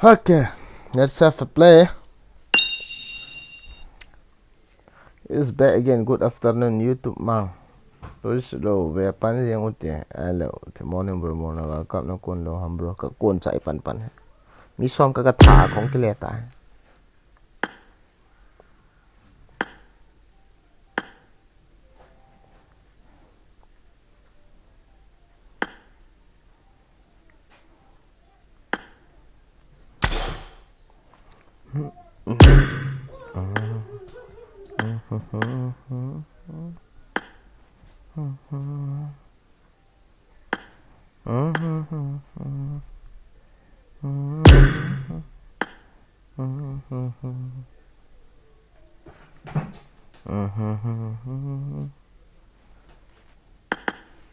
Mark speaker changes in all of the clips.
Speaker 1: Okay, let's have a play. It's back again. Good afternoon, YouTube mang. Terus lo, pan yang utia. Hello, the morning bro, morning. Kap na kun lo ham bro. Ka kun sa pan. Mi som ka kata kong kileta.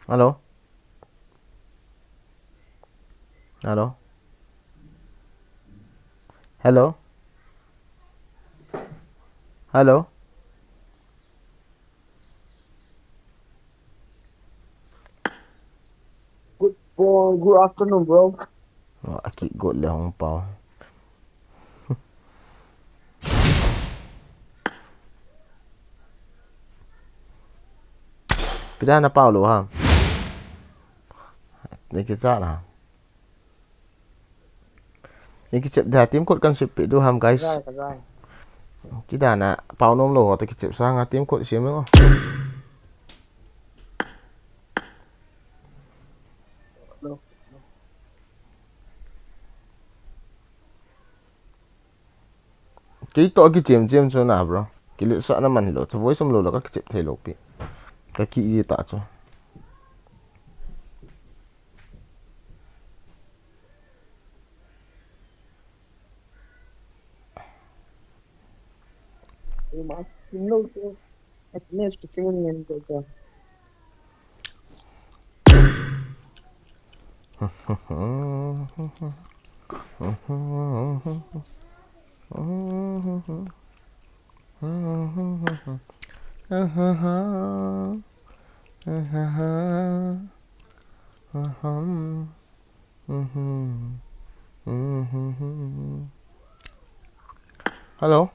Speaker 1: Hello? Hello? Hello? Hello?
Speaker 2: Good afternoon, bro.
Speaker 1: Oh, aki got le hong pao. Pida na pao lo ha. Ni kita lah. Ni kita dah tim kod kan sip do ham guys.
Speaker 2: Right.
Speaker 1: Kita na pao nom lo ta kita sang tim kod sim mo.
Speaker 2: No.
Speaker 1: Kita ki jem so na bro. Kilit sa naman lo. So voice lo ka kita thai lo pi. Kaki ye ta so.
Speaker 2: You must know at least 15 minutes ago.
Speaker 1: Hello?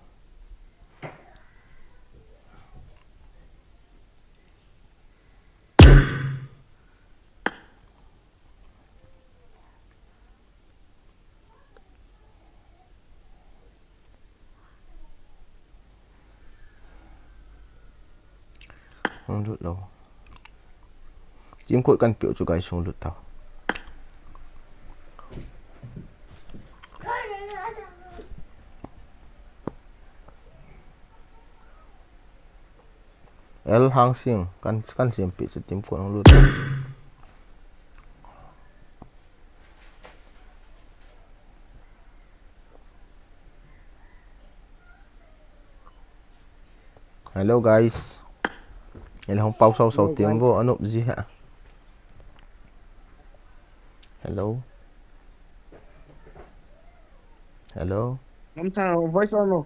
Speaker 1: Không lút đâu. Chim cột căn biểu cho cái xuống lút tao. El hang sing kan sim pi cho chim cột không lút. Hello guys. El hong pau sau tiếng vô anh nộp gì hả? Hello. Hello.
Speaker 2: I'm telling voice on no.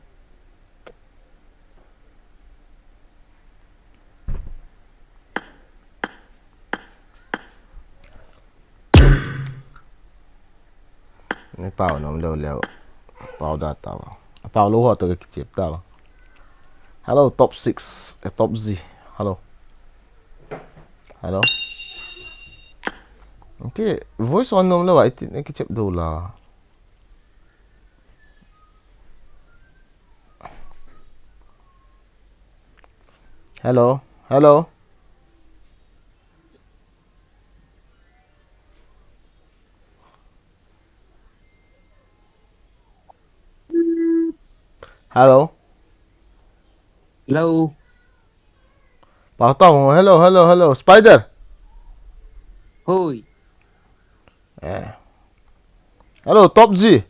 Speaker 1: Này pau nó leo pau đã tao. Pau lô họ từ cái chip tao. Hello top 6 top Z. Hello. Hello. Nanti voice on nom lo itu ni kecep dulu lah. Hello. Hello. Hello.
Speaker 2: Hello.
Speaker 1: Bảo tao hello Spider.
Speaker 2: Hoi.
Speaker 1: Hello top Z.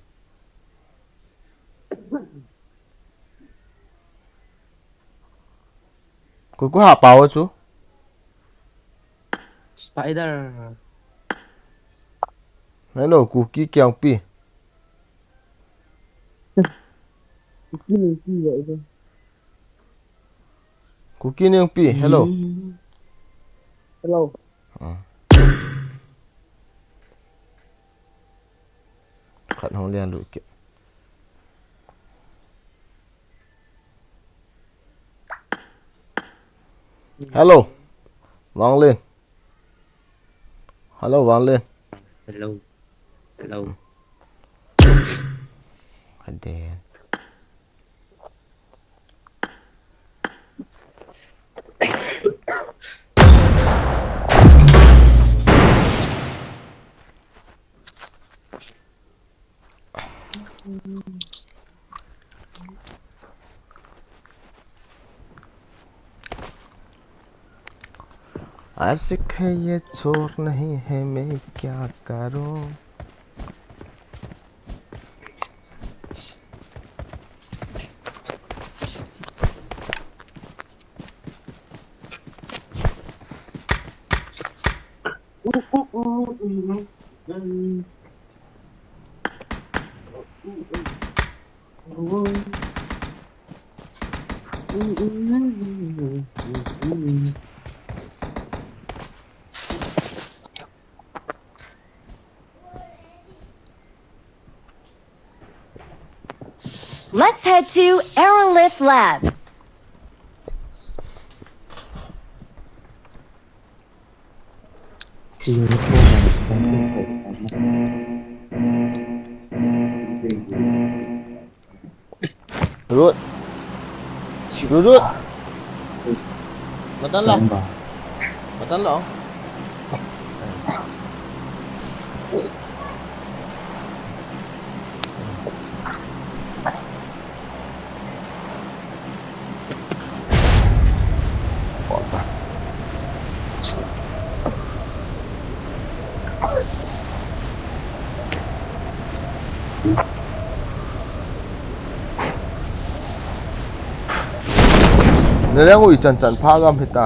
Speaker 1: Cô có hạ bảo chú.
Speaker 2: Spider.
Speaker 1: Hello cookie keng pi.
Speaker 2: Ini vậy thôi.
Speaker 1: Cookie neng pi. Hello.
Speaker 2: Hello.
Speaker 1: ขัดห้องเรียนลุยเก็บฮัลโหลวางเล่นฮัลโหลวางเล่น
Speaker 3: Hello. Hello.
Speaker 1: ขัดแดน आशिक है ये चोर नहीं है मैं क्या करूं
Speaker 4: Let's head to Aerolith Lab.
Speaker 1: Rút Rút rút Batan lah Batan lah Nila ngui chan chan pha gam hita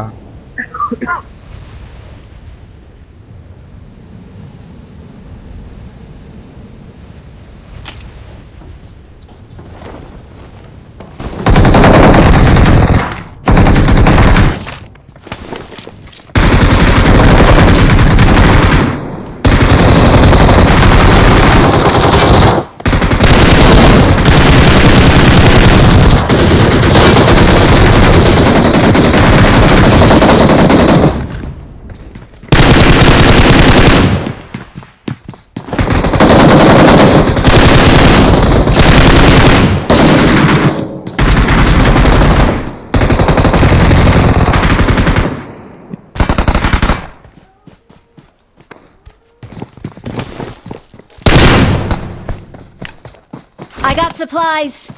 Speaker 4: I got supplies.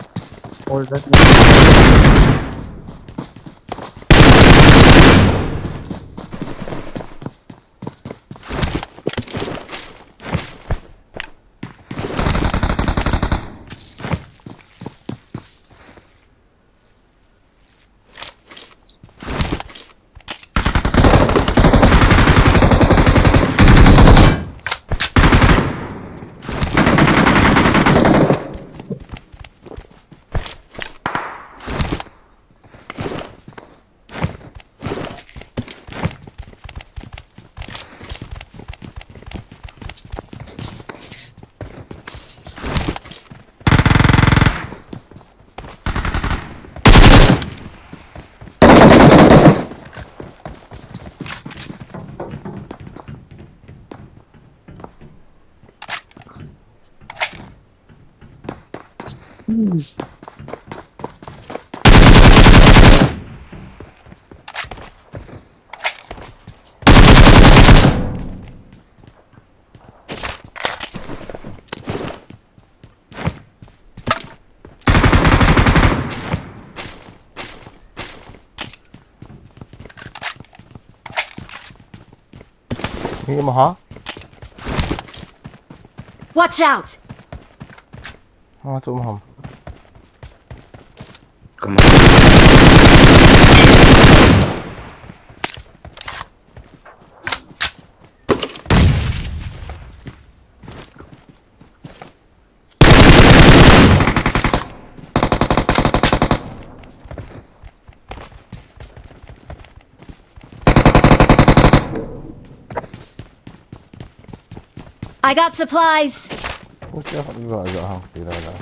Speaker 2: All that.
Speaker 1: Ni mo ha
Speaker 4: Watch out.
Speaker 1: Masuk maham
Speaker 4: I got supplies.
Speaker 1: Mesti agak hang tira lah.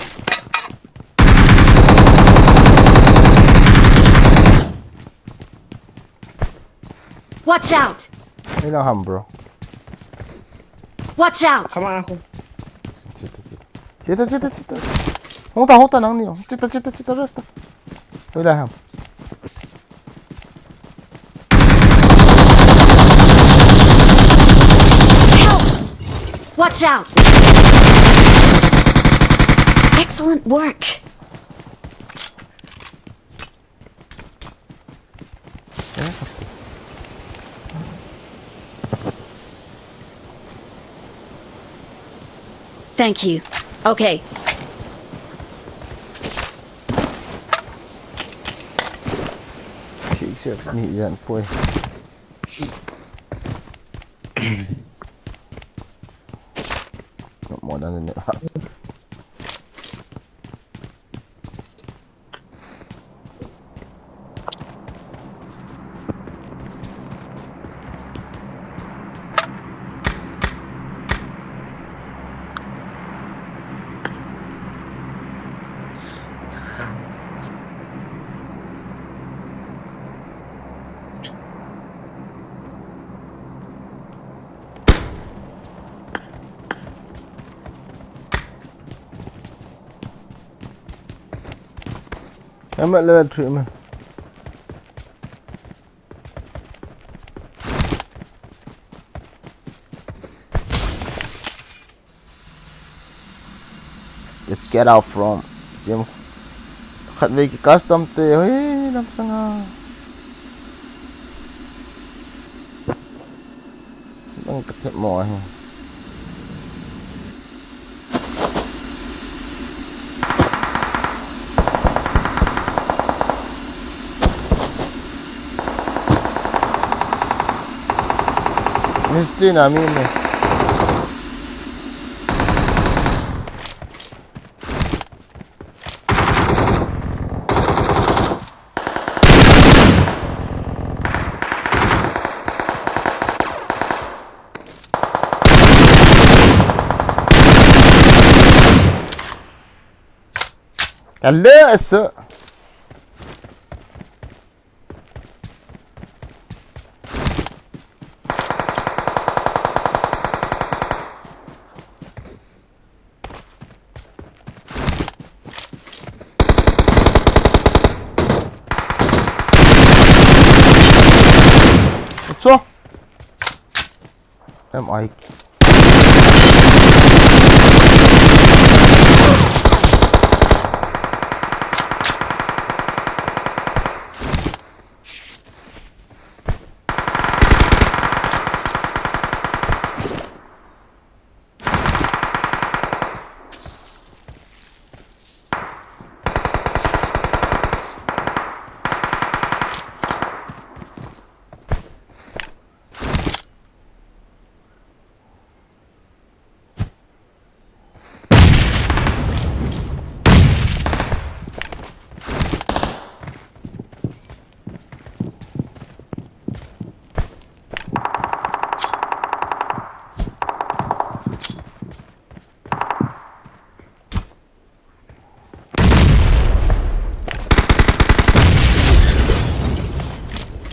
Speaker 4: Watch out!
Speaker 1: Ini ham bro.
Speaker 4: Watch out!
Speaker 2: Kaman ako.
Speaker 1: Cita. Huta nang niyo. Cita resta. Wala ham.
Speaker 4: Help! Watch out! Excellent work. Thank you. Okay.
Speaker 1: Six ni yan po eh. Mo na nila. I'm at level 3 man. Let's get out from Jim. Khát về cái custom tê ơi làm sao ngà. Đang cắt chậm mỏi. Mesti namin eh. Hello, sir. So, MI.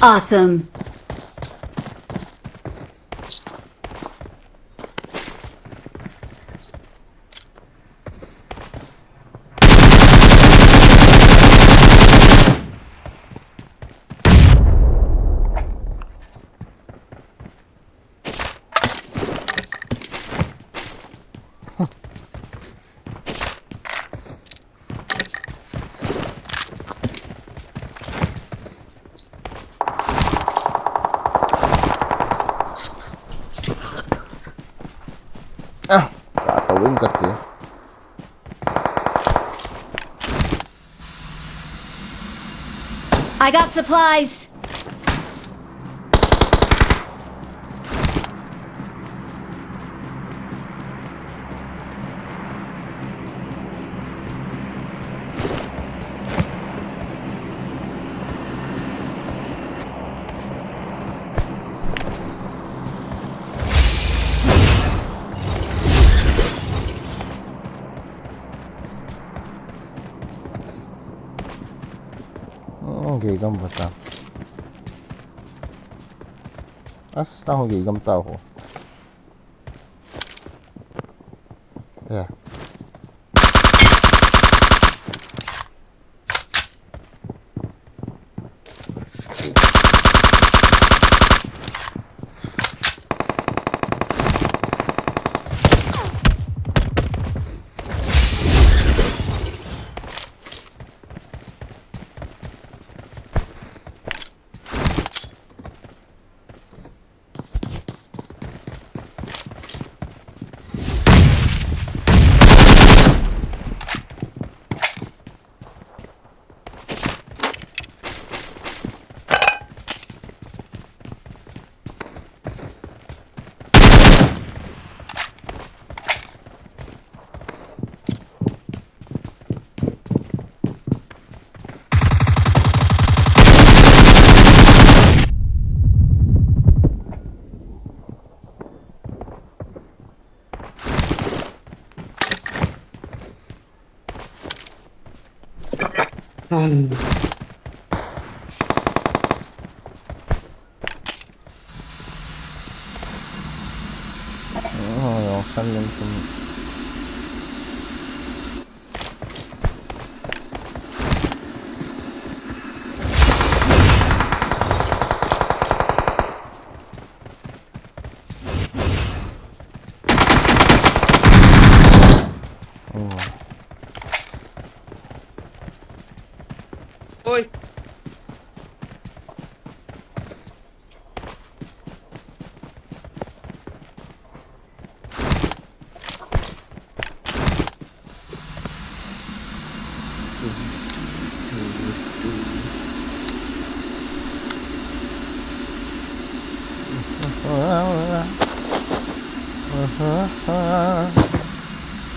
Speaker 4: Awesome. Tatawin ka te. I got supplies.
Speaker 1: ghê găm vào tao as tao ghê găm tao hồ yeah săn lên trên
Speaker 3: Ôi.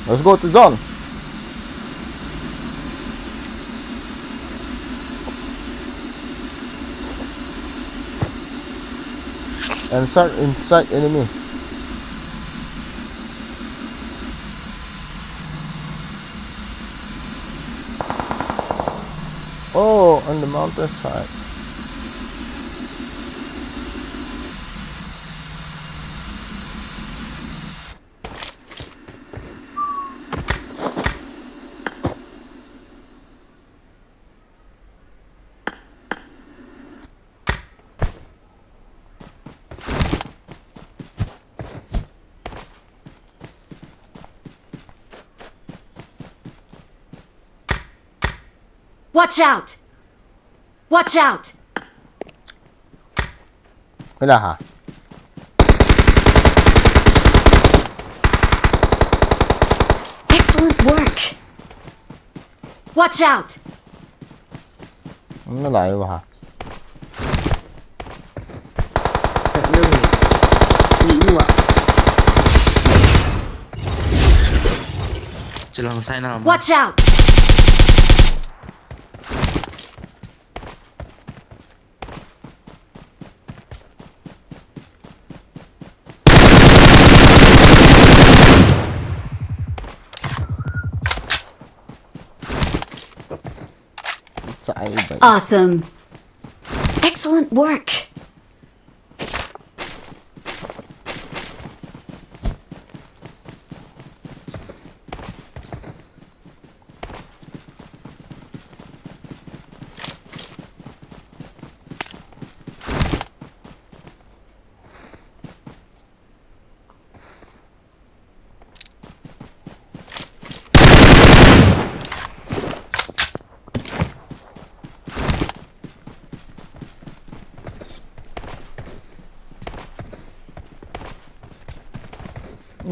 Speaker 1: let's go to zone and start inside enemy oh on the mountain side
Speaker 4: Watch out! Watch out!
Speaker 1: cái là hả
Speaker 4: Excellent work! Watch out!
Speaker 1: nó lại rồi hả
Speaker 3: Chỉ lòng sai nào mà.
Speaker 4: Watch out!
Speaker 1: chạy vậy
Speaker 4: Awesome! Excellent work!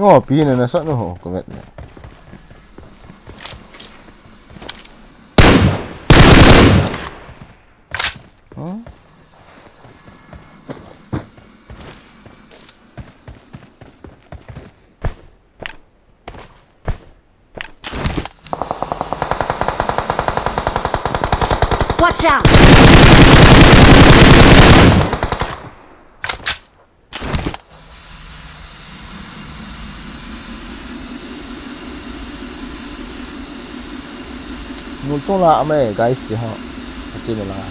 Speaker 1: oh pina na sa no kagat na
Speaker 4: Watch out!
Speaker 1: multo la ame guys di ha achi na lang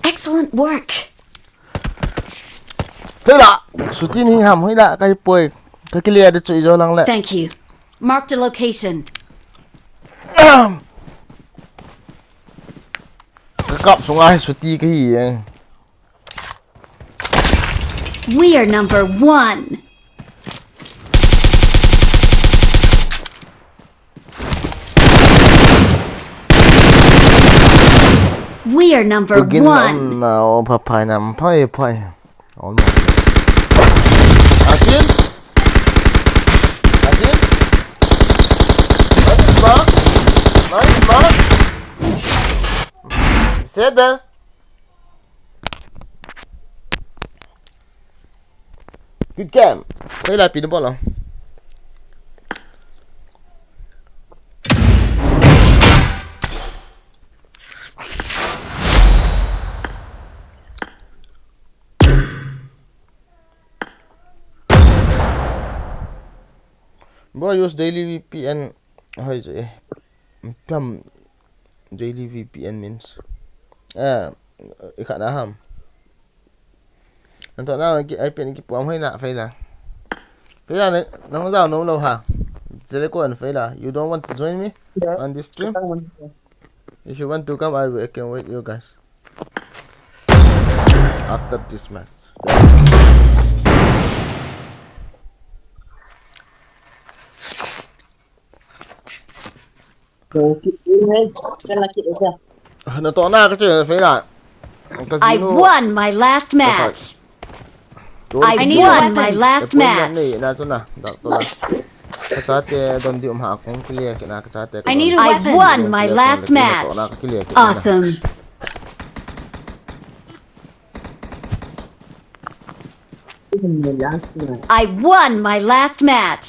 Speaker 4: Excellent work.
Speaker 1: Thế là số tin hi hàm hơi đã cái bồi cái kia để chơi cho lăng lẹ.
Speaker 4: Thank you. Marked a location.
Speaker 1: Cái cặp xuống ai số ti cái gì ấy.
Speaker 4: We are number 1. We are number
Speaker 1: Begin
Speaker 4: 1.
Speaker 1: nào papai nằm phai phai. Almost. Asin. Asin. Nice mark. Nice mark. Sit there. Good game. Đây là pin ball. Boy use daily VPN. How is it? Daily VPN means. Ikat dah ham. Nanti nak IP ni puang hay nak phải là nó không giàu nó lâu hả? Sẽ có phải là you don't want to join me on this stream? If you want to come, I can wait you guys after this match. Nó tỏ na cái chuyện phải là
Speaker 4: I won my last match. I won my last match. I won my last match. Awesome. I won my last match.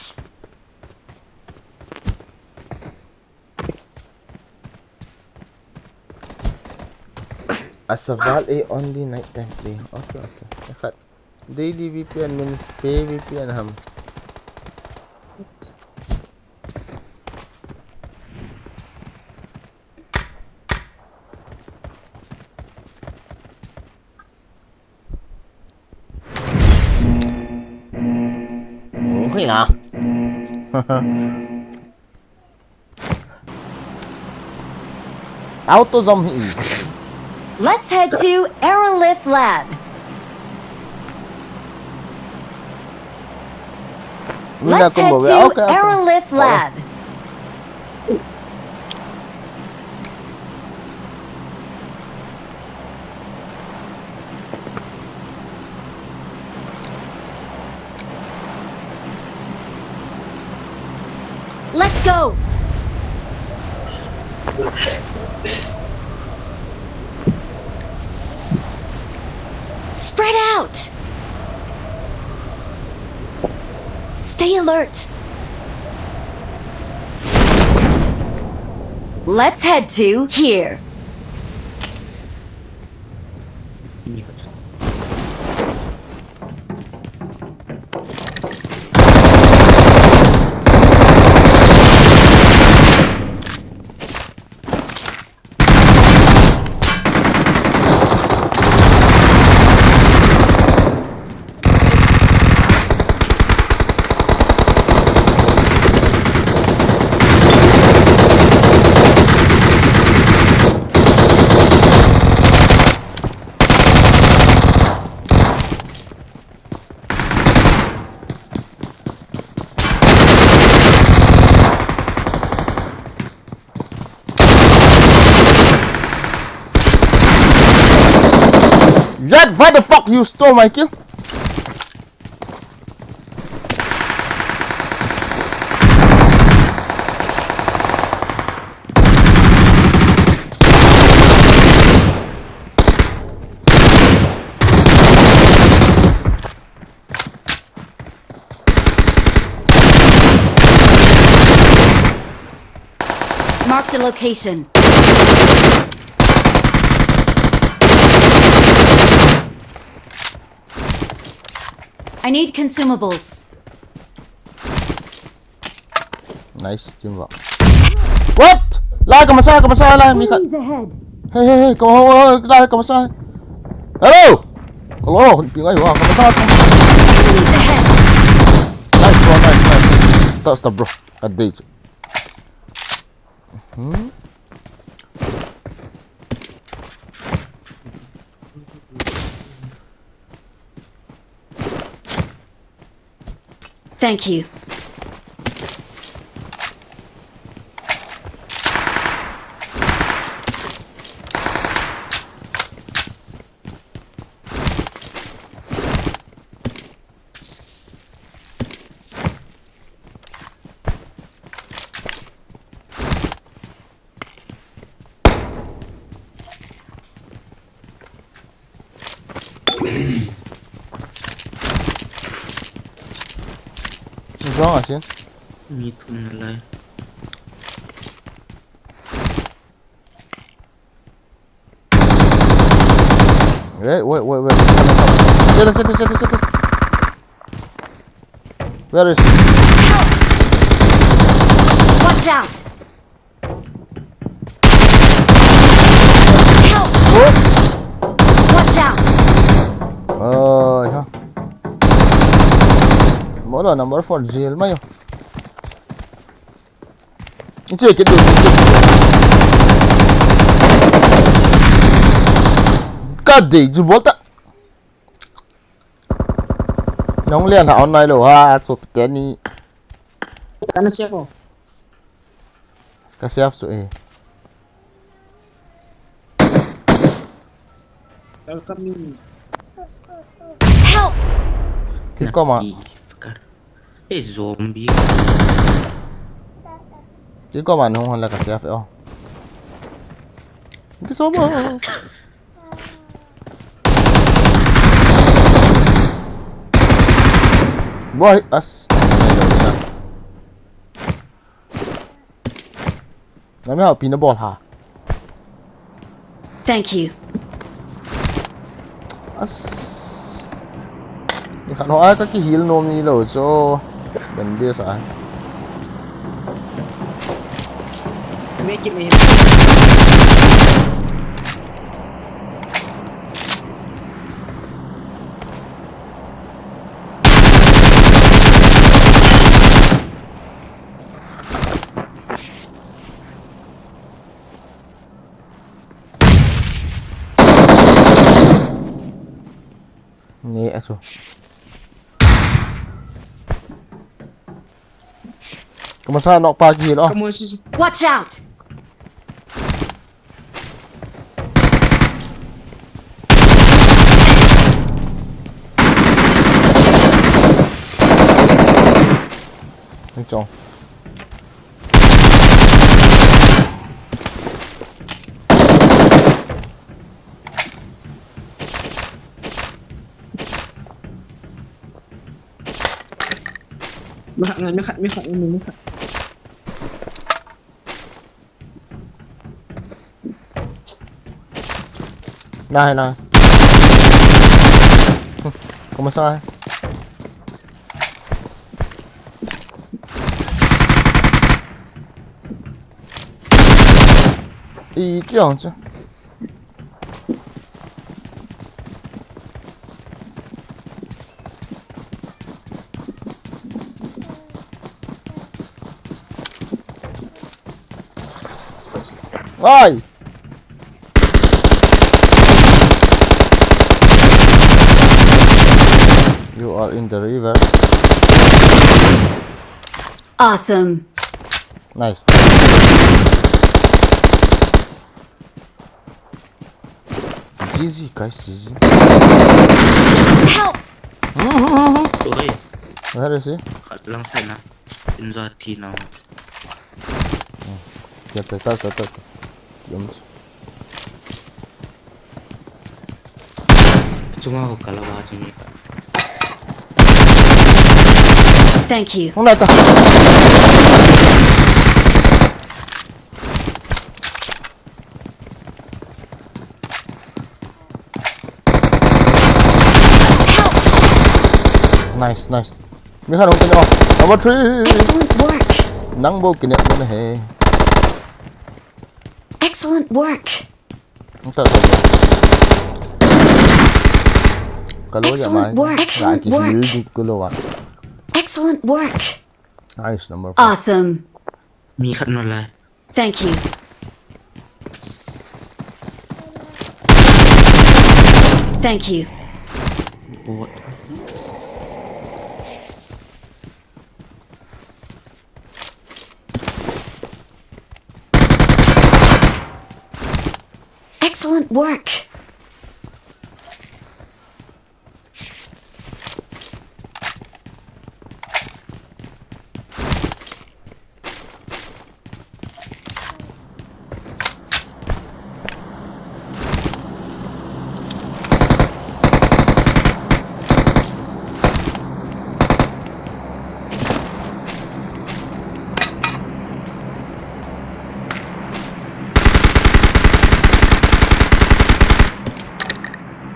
Speaker 1: As a Val only nighttime play. Okay. Daily VPN means pay VPN ham. Okay hả? Auto zombie.
Speaker 4: Let's head to Aerolith Lab. Let's head to Aerolith Lab. Let's go. Spread out. Stay alert. Let's head to here.
Speaker 1: Red, why the fuck you stole my kill?
Speaker 4: Marked a location. I need consumables.
Speaker 1: Nice teamwork. What? Lah, kamasah lah, Mika.
Speaker 4: Enemies ahead.
Speaker 1: Hey, come on, lah, kamasah. Hello! Hello, pingay wah, kamusta ka?
Speaker 4: Enemies ahead!
Speaker 1: Nice bro, nice. Taas na bro, kadate.
Speaker 4: Thank you.
Speaker 1: What's wrong, Asin?
Speaker 3: Me too na lai.
Speaker 1: Wait. Sit. Where is he?
Speaker 4: Watch out! Help! Watch out!
Speaker 1: Ha. Molo, number 4, jail mayo. I-check it, dude. Kadai, jubolta. Nong lian ha online lo ha, so pitani.
Speaker 2: Ano siya ko?
Speaker 1: Kasi afso eh.
Speaker 2: Welcome in.
Speaker 4: Help!
Speaker 1: Kiko ma.
Speaker 3: Zombie.
Speaker 1: Kiko ma nung hala kasi afso. Oh. Kiso mo. Boy, as. Nami ha pinaball ha.
Speaker 4: Thank you.
Speaker 1: As. Ni kan ho ai ka ki heal nom ni lo so bende sa.
Speaker 2: Make it me.
Speaker 1: Ni aso. Kumusta nok pagi no?
Speaker 2: Kamu si
Speaker 4: Watch out!
Speaker 1: Ni chong.
Speaker 2: May khat.
Speaker 1: Nah. Kumusta? Ih, 这样子。Ay! You are in the river.
Speaker 4: Awesome.
Speaker 1: Nice. GG guys, GG.
Speaker 4: Help!
Speaker 3: Oi,
Speaker 1: Where is he?
Speaker 3: kat lang sana. Inzati na.
Speaker 1: Tas. Yums.
Speaker 3: Cuma ako kalawatin niya.
Speaker 4: Thank you.
Speaker 1: Kung nata. Nice. May hanong kini oh. Number 3.
Speaker 4: Excellent work.
Speaker 1: Nang bo kini mo na he.
Speaker 4: Excellent work.
Speaker 1: Ang tata. kalau ya
Speaker 4: Excellent
Speaker 1: mai
Speaker 4: work. Excellent
Speaker 1: ki heal
Speaker 4: work.
Speaker 1: di kulo wa
Speaker 4: Excellent work.
Speaker 1: nice number 4
Speaker 4: Awesome.
Speaker 3: มีขันอะไร
Speaker 4: Thank you. Thank you.
Speaker 3: โอ้ย
Speaker 4: Excellent work.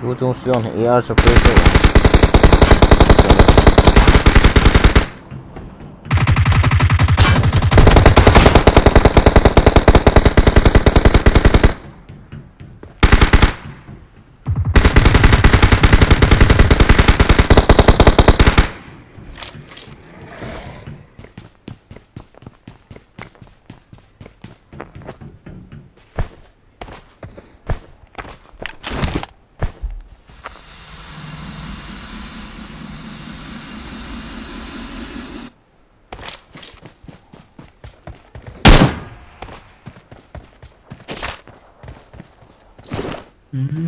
Speaker 1: 途中使用 A20 配售
Speaker 3: อืม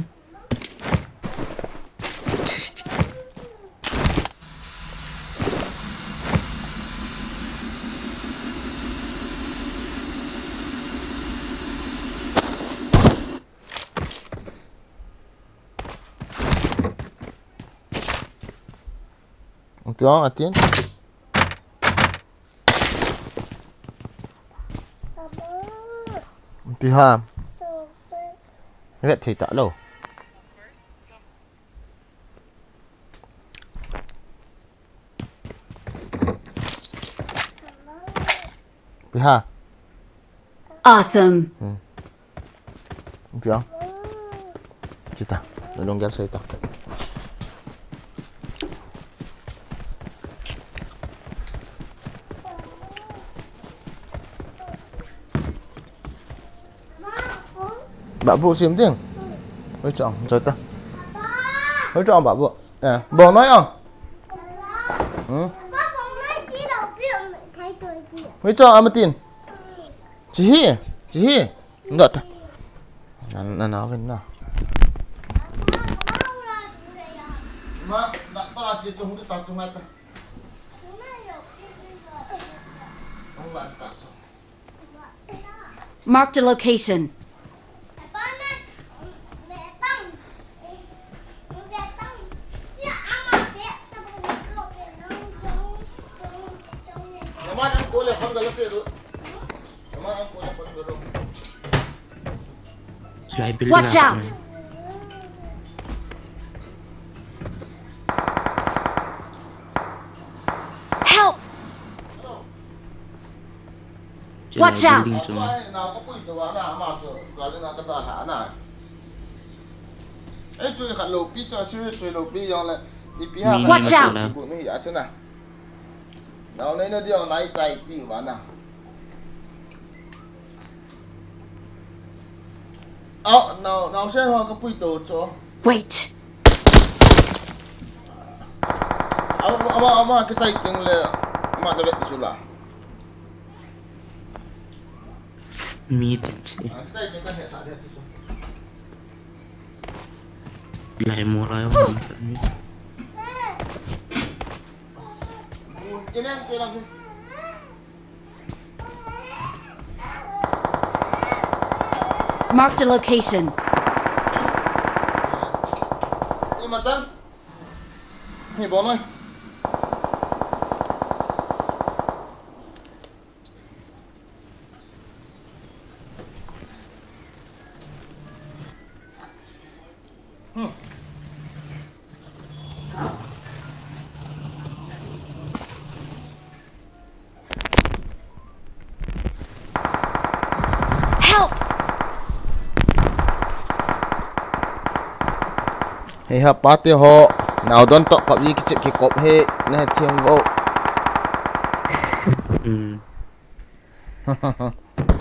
Speaker 1: tu ang atin piha Vet thì tạ lâu piha
Speaker 4: Awesome.
Speaker 1: piha kita tolong jar saya tak Bà vụ xìm tiếng Hỡi chọn rồi ta Hỡi chọn bà vụ à, bò nói không Hỡi chọn à mà tin Chị hi Đợt Nó nói với nó Mà Đã có là chị chung đi tao chung ai ta Không bạn tao chung
Speaker 4: Marked a location.
Speaker 1: Naman ang kulay pang galati ro. Naman ang kulay pang galo.
Speaker 3: สไลด์ไปเรื่อย
Speaker 4: Watch out. Help.
Speaker 3: จะไล
Speaker 4: Watch
Speaker 3: ด์
Speaker 4: out
Speaker 3: บิลดิ้งจัง
Speaker 1: Ai nào có quỷตัวน่ะมาตัวก็เลยน่ะก็ตาหาน่ะเอ้ยช่วยขัดโลปีจ่อช่วยโลปียองเลยนี่ปีห้า
Speaker 4: Watch out
Speaker 1: กูนี่อย่าช่วยน่ะเราในนั้นเดียวไหนใจตีวะน่ะเอาnào xem hoa có quỷ tổ cho
Speaker 4: Wait.
Speaker 1: ama cái sai tiếng là mà nó bị chút là
Speaker 3: มีเต็มที่
Speaker 1: sai tiếng cái hệ sản thế chút
Speaker 3: ไหลโมไรวะมีขันนี้
Speaker 1: cái này cái làm gì
Speaker 4: Marked a location.
Speaker 1: đi mà tân thì bón ơi
Speaker 4: Help.
Speaker 1: Hey, hapati ho. nào đón tọ PUBG cái chuyện cái cọp hệ nè thiên vô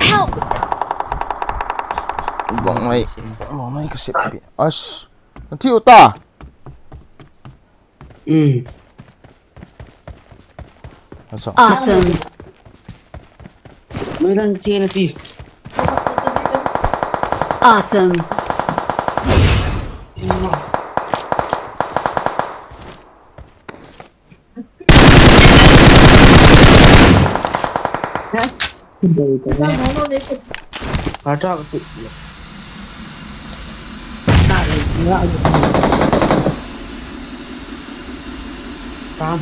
Speaker 4: Help!
Speaker 1: bọn này cái shit bị ash nó thiếu ta sao
Speaker 4: Awesome.
Speaker 2: Mới đang chia là gì?
Speaker 4: Awesome.
Speaker 2: Kata aku. Tak enggak. Paham.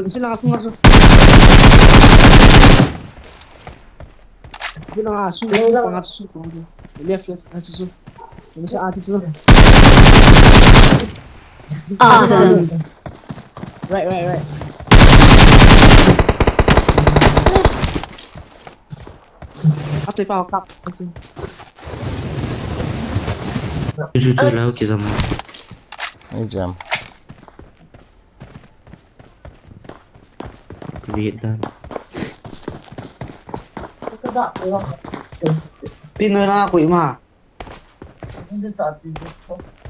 Speaker 2: Sila aku masuk. Sila asu, pangasu. Left, asu. Bisa asu.
Speaker 4: Awesome.
Speaker 2: Right. Ato pa kap.
Speaker 3: Jujur lah okay sama.
Speaker 1: Ini jam
Speaker 3: Kelihatan.
Speaker 2: Pinoy na ako ima.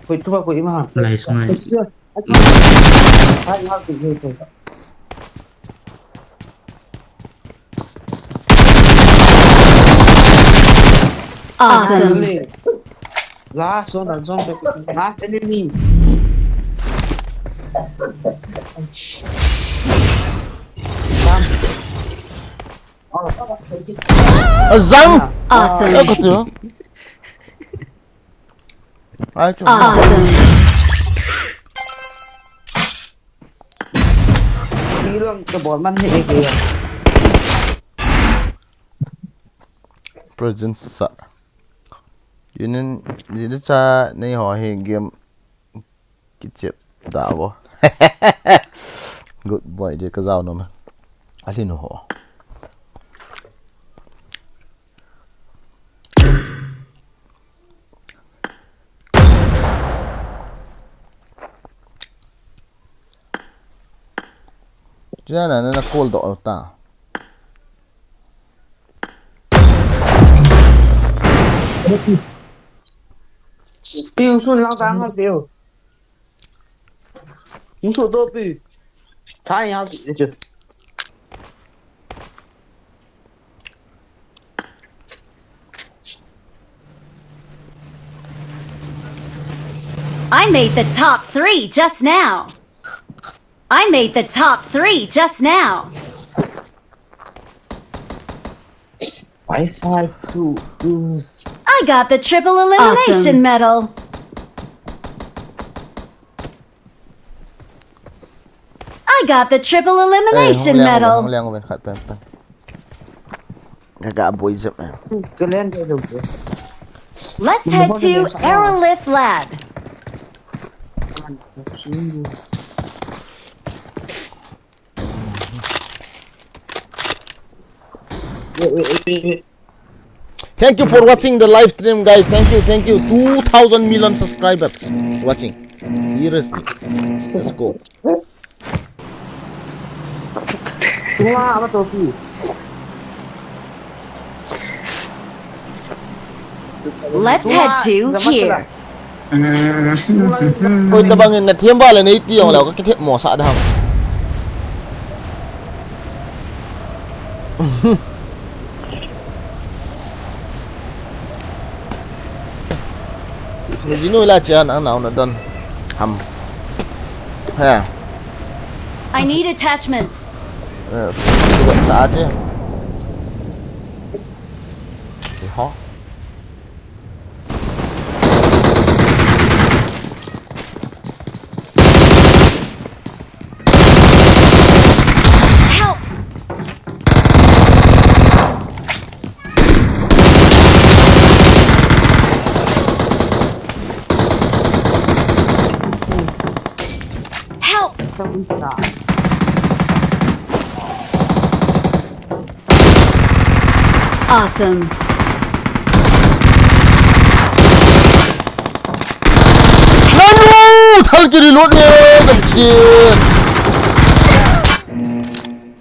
Speaker 2: Koi tu ba ko ima.
Speaker 3: Lai sungai.
Speaker 2: Hai ha ki ye ko.
Speaker 4: Awesome.
Speaker 2: La zone pe. Na enemy.
Speaker 1: Zang
Speaker 4: Awesome.
Speaker 1: aku tu ayo
Speaker 4: Awesome.
Speaker 2: Bilang ke borman ni kaya.
Speaker 1: present sa yunin jadi sa nei ho he game kitchep dawo good boy je ka zao no man ali no ho Jana na call do ta
Speaker 2: Piu sun lang tang ha piu. Những số đô piu. Thái nhau gì chứ.
Speaker 4: I made the top 3 just now. I made the top 3 just now.
Speaker 2: 5, 2, 2.
Speaker 4: I got the triple elimination medal. I got the triple elimination medal.
Speaker 1: Không leng bên khát pen gak boy zep man
Speaker 2: Kalian dia dulu.
Speaker 4: Let's head to Aerolift Lab.
Speaker 2: Wait.
Speaker 1: thank you for watching the live stream guys thank you 2000 million subscribers watching seriously let's go
Speaker 2: Wah, apa topi?
Speaker 4: Let's head to here.
Speaker 1: Ôi ta bằng là thiêm ba là này tiêu là cái thiệp mỏ xạ đâu Gì nuôi là chén ăn nào nó đơn hầm ha
Speaker 4: I need attachments.
Speaker 1: cái đoạn xạ chứ thì khó
Speaker 4: Help! Help!
Speaker 2: Kita
Speaker 4: Awesome.
Speaker 1: Nanu thal ki reload ne gajin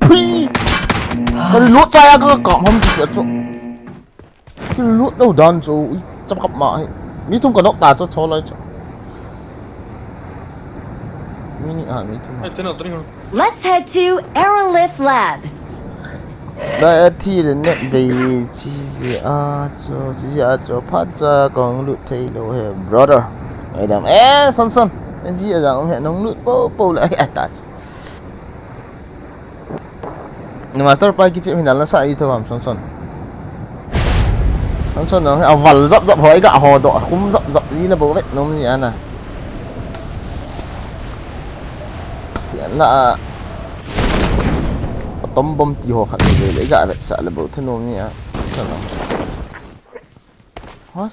Speaker 1: phi ka reload chaya ka kam ham ki cho ki reload đâu dan cho chap kap ma mi thum ka nok ta cho cho lai cho mi thum
Speaker 4: Let's head to Aerolift Lab.
Speaker 1: đã thi đến net về chỉ cho phát ra còn lụt thấy đâu hè brother Edam son son cái gì ở rằng hẹn nóng lụt po lại ta master pai cái chuyện mình là sai thôi làm son son nó vằn dập hỏi gạo hồ đỏ cũng dập gì là bố vậy nó gì ăn à hiện là tóm bom tì hồ khẩn về lấy gạo vậy sợ là bố thân ôm nhỉ sao nó what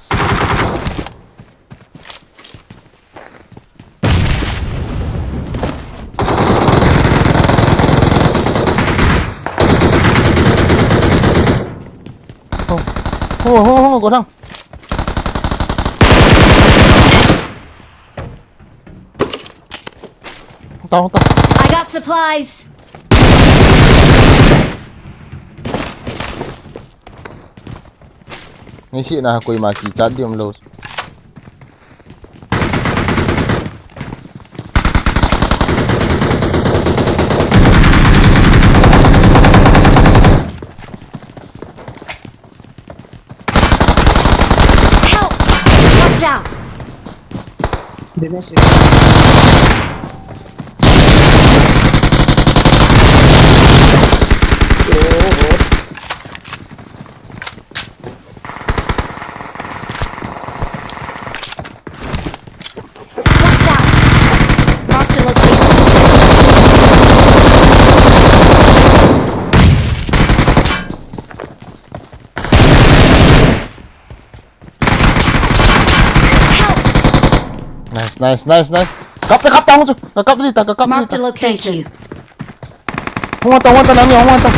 Speaker 1: không có thằng không tao
Speaker 4: I got supplies.
Speaker 1: Ni si na ako'y makita di yung load.
Speaker 4: Help! Watch out!
Speaker 2: Domestic.
Speaker 4: Watch out! Mark the location. Help!
Speaker 1: Nice. Cắp tao không chứ? Cắp đi ta.
Speaker 4: Mark the location.
Speaker 1: Không quan tâm lắm nhiều, không quan tâm.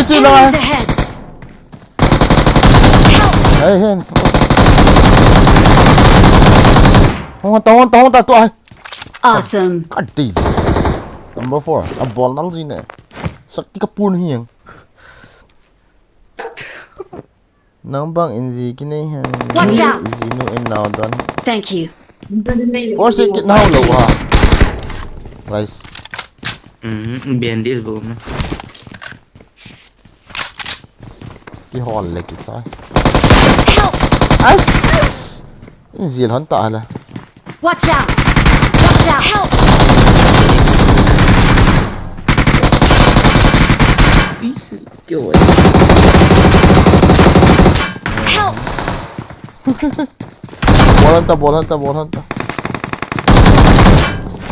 Speaker 1: Chi đâu
Speaker 4: Enemies
Speaker 1: à?
Speaker 4: ahead.
Speaker 1: Hey. Không quan tâm tụi ai.
Speaker 4: Awesome.
Speaker 1: Cái gì? Number 4. Ball năng gì nè? Sắc tí cái pun hiền. Nang bang inzi kini han.
Speaker 4: Watch out.
Speaker 1: Inzi no in now done.
Speaker 4: Thank you.
Speaker 1: For second now low ha. Rice.
Speaker 3: Bandit bố mà.
Speaker 1: Cái hòn lại cái trái.
Speaker 4: Help!
Speaker 1: Ice. Inzi hắn ta là.
Speaker 4: Watch out! Watch out! Help!
Speaker 3: Kiểu ấy.
Speaker 4: Help!
Speaker 1: Ball hanta.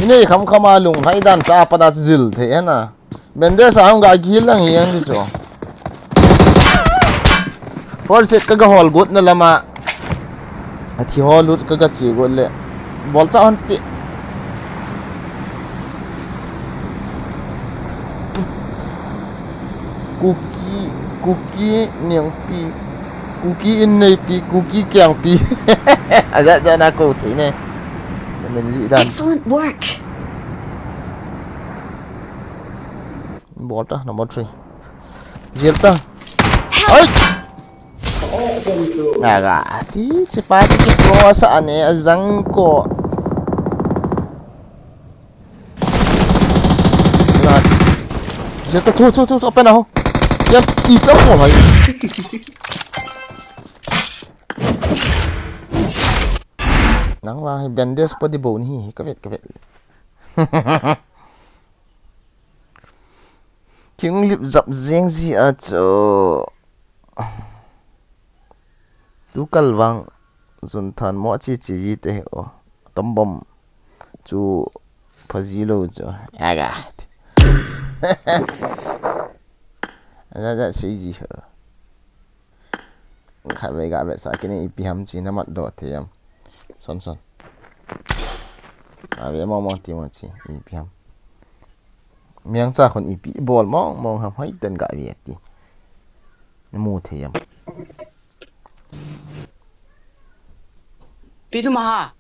Speaker 1: Ini kham lung hai dan cha pada zil the na. Bende sa hong ga gil lang yang di cho. For set ka hol gut na lama. Athi hol ut ka chi gol le. Ball cha hanti. Cookie niang pi. Cookie in nei pi, cookie kyang pi. Aja na ko thế này. Mình dị đàn.
Speaker 4: Excellent work.
Speaker 1: Bot number 3. Jelta. Ay! Naga, ti cepat ke perasaan ni azang ko. Jelta tu apa nak? Yang itu apa lagi? Nang wa bandes pa di bone hi kavet. Kyung lip zap zeng zi a cho. Tu kalwang zun than mo chi te o. Tombom chu phazilo cho. Aga. Aja si ji ha. Khai về gạ về sa kini ipiham chi na mat do the yam. Son. À về mong ti mo chi ipiham. miếng cha con ipi ball mong mong ham hai ten ga viet ti mu thiam
Speaker 2: Pitu maha.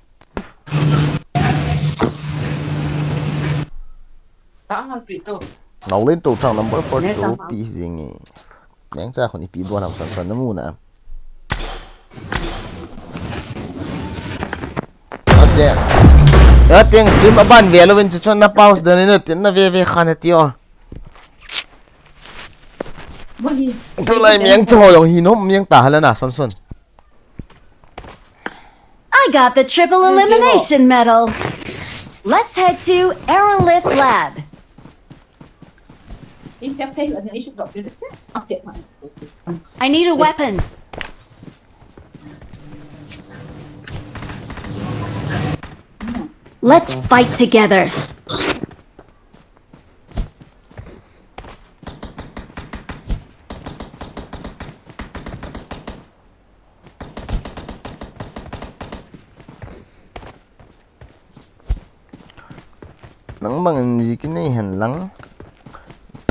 Speaker 2: Tangan pitu.
Speaker 1: nào lên tàu thang number 4 số pi zingi miếng cha con ipi ball ham san san na mu na tiếng stream aban về luôn cho nó pause đến nữa tiếng nó về khăn tiêu tôi lại miếng cho rồi hi nó miếng tả lên à son.
Speaker 4: I got the triple elimination medal. Let's head to Aerolift Lab. I need a weapon. Let's fight together.
Speaker 1: Nắng bằng gì cái này hẳn lắng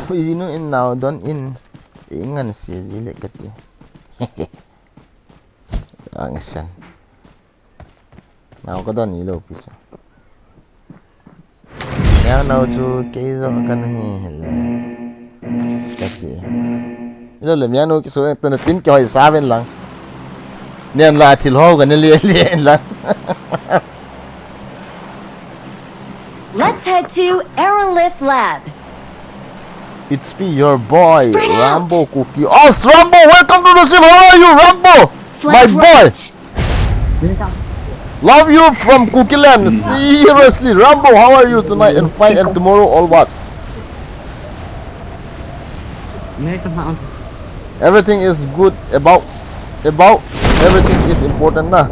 Speaker 1: vì nó in nào đón in ý ngăn xì gì lại cái gì ang san nào có đón ý đâu bây giờ nhà nào chú cái rõ cái này là cái gì nó là nhà nào cái số tên là tính cho xa bên lăng nên là thịt heo cái này liền lăng.
Speaker 4: Let's head to Aerolift Lab.
Speaker 1: It's me, your boy,
Speaker 4: Spread
Speaker 1: Rambo
Speaker 4: out.
Speaker 1: Cookie. Oh, Rambo, welcome to the stream. How are you, Rambo?
Speaker 4: Flank
Speaker 1: My boy.
Speaker 4: right.
Speaker 1: Love you from Cookie Land. Seriously, Rambo, how are you tonight and fine and tomorrow all what? Everything is good about everything is important na.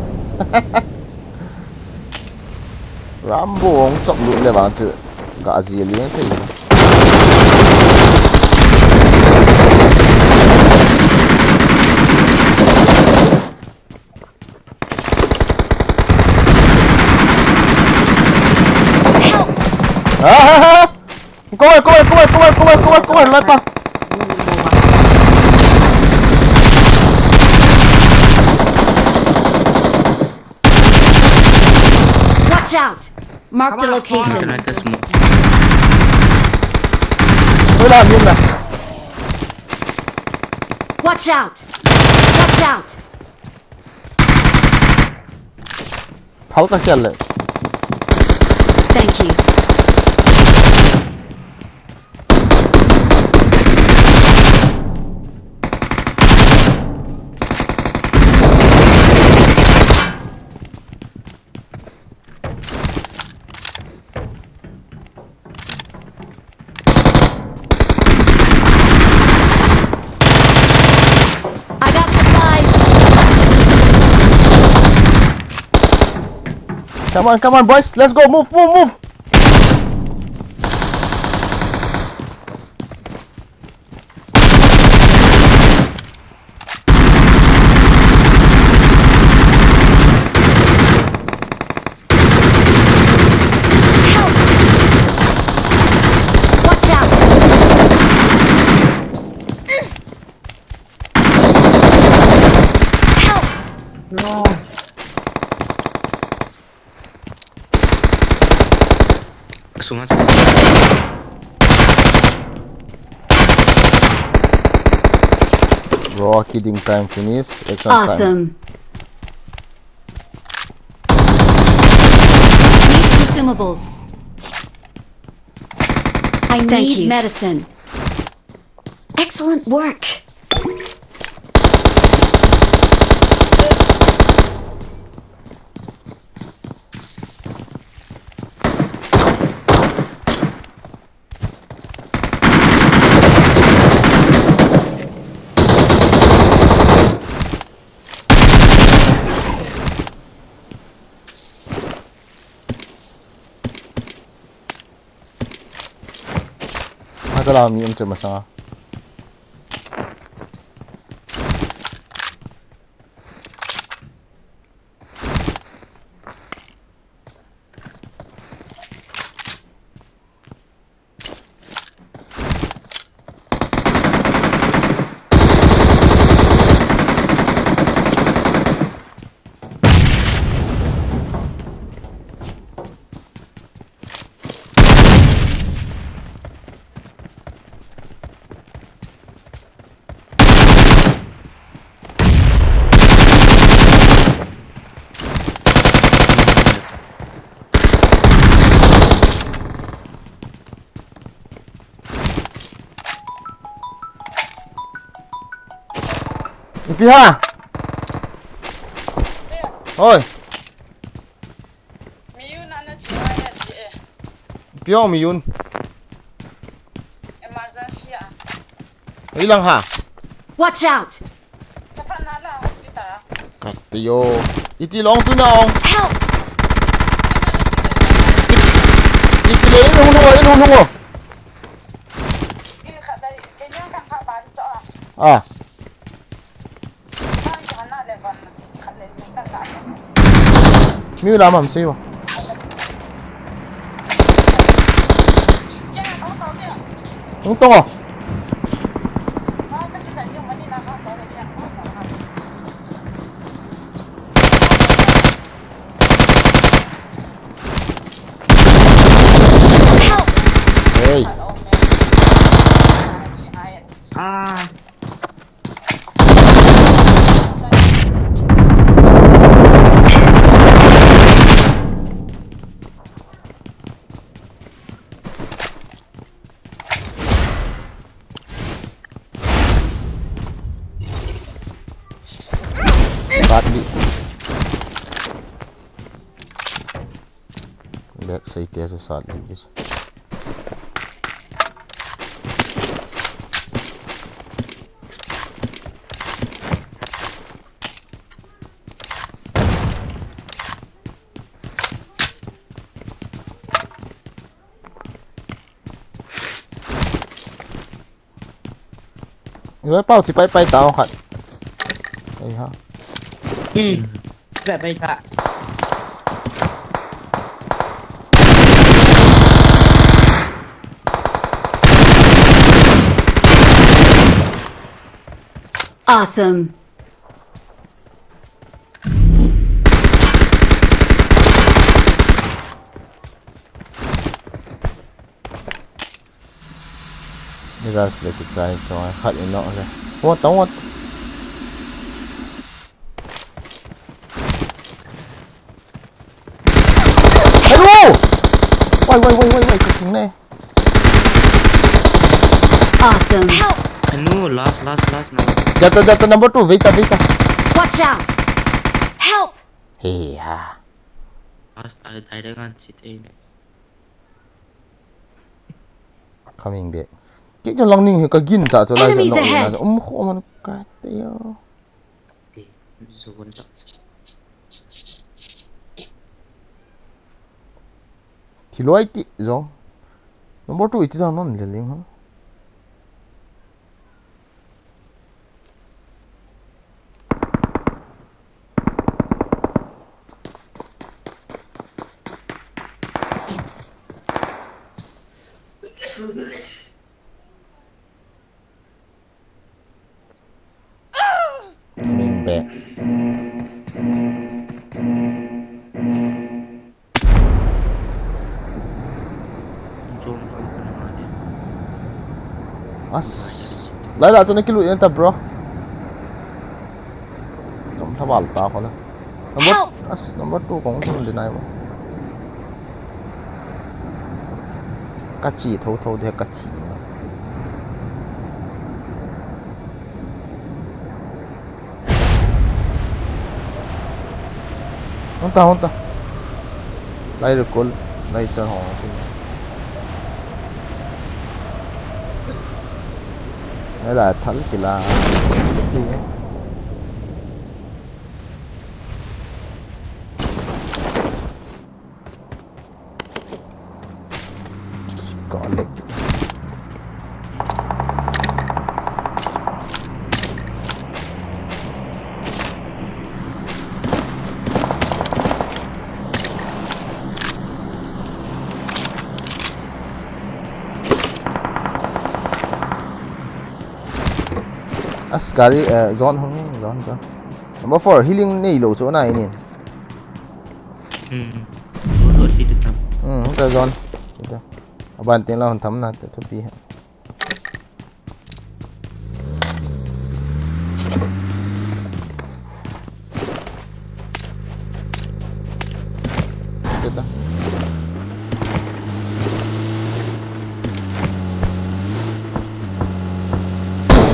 Speaker 1: Rambo ông chọc lụi lên bạn chứ gạ gì liền thế gì come on lại pa
Speaker 4: Watch out. Mark the location.
Speaker 3: Ternyata semua.
Speaker 1: tôi làm như này
Speaker 4: Watch out. Watch out.
Speaker 1: tháo các chân lại
Speaker 4: Thank you. I got supplies.
Speaker 1: come on boys let's go move
Speaker 4: Help. Watch out. Help.
Speaker 2: No.
Speaker 3: Sungai.
Speaker 1: raw kidding time finish action time
Speaker 4: Awesome. Need consumables. I need medicine. Excellent work.
Speaker 1: cái làm gì em chơi mà sao ha. Oi.
Speaker 5: Miyun na chiwa ya di
Speaker 1: Piyo mi yun.
Speaker 5: emergency ah.
Speaker 1: Ilang ha.
Speaker 4: Watch out!
Speaker 5: Cepat nak lah hospital.
Speaker 1: Katiyo. Iti long tu na ong.
Speaker 4: Help!
Speaker 1: Ipile ini hulungo.
Speaker 5: Ini kat balik. Kayaknya kan kat bancok ah.
Speaker 1: Ah.
Speaker 5: Kan jangan nak level. Kat level kan tak ada.
Speaker 1: Mi lamam siyo.
Speaker 5: Ya, tahu dia.
Speaker 1: Untung oh.
Speaker 5: Ah, tak kita jom ni nak tahu dia.
Speaker 4: Help!
Speaker 1: Hey.
Speaker 3: Ah,
Speaker 1: Badly. Let's say there's a side like this. Rồi bao thì bay tao hạt. Đây ha.
Speaker 3: แบบไปค่ะ
Speaker 4: Awesome.
Speaker 1: Đi ra sẽ được giải cho hạt nó rồi. What tao what? Hello! Wait, cái thing này.
Speaker 4: Awesome. Help!
Speaker 3: No, last now.
Speaker 1: Data number 2, wait.
Speaker 4: Watch out! Help!
Speaker 1: Hey ha.
Speaker 3: Last I dengan sit in.
Speaker 1: Coming back. Cái cho long ninh cái gin trả cho lại cho
Speaker 4: Enemies
Speaker 1: nó
Speaker 4: ahead.
Speaker 1: khổ mà nó cái tiêu.
Speaker 3: Di zone tak.
Speaker 1: Thì lối tí rồi. Number 2 itu sao nó liền liền hả? Coming back.
Speaker 3: Zone from tengah dia.
Speaker 1: As. Lại là cho nó cái lụi ta bro. Không thà bảo tao khỏi
Speaker 4: Help!
Speaker 1: Number 2 cũng không đến này mà. Cắt chỉ thâu thì cắt chỉ. Không ta. Lại được call, lại cho họ. Đây là thắng chỉ là đi ấy. Có lịch. As gari zone không zone. Number 4 healing này lộ chỗ này nè.
Speaker 3: Zone sit tam.
Speaker 1: Không ta zone. Bạn tiền là hòn thấm nè, tôi bị. Kita.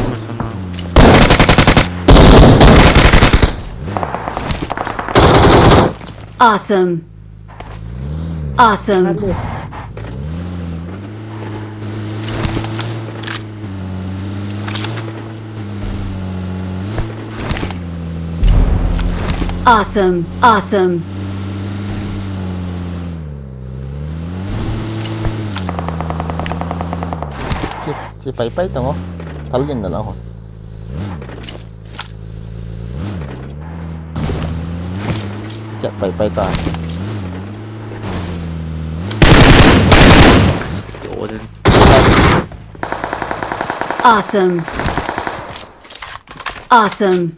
Speaker 3: Masana.
Speaker 4: Awesome. Awesome. Awesome. Awesome.
Speaker 1: Chị phải bay tao 달긴 나 나고. Chị phải ta.
Speaker 3: Jordan.
Speaker 4: Awesome. Awesome.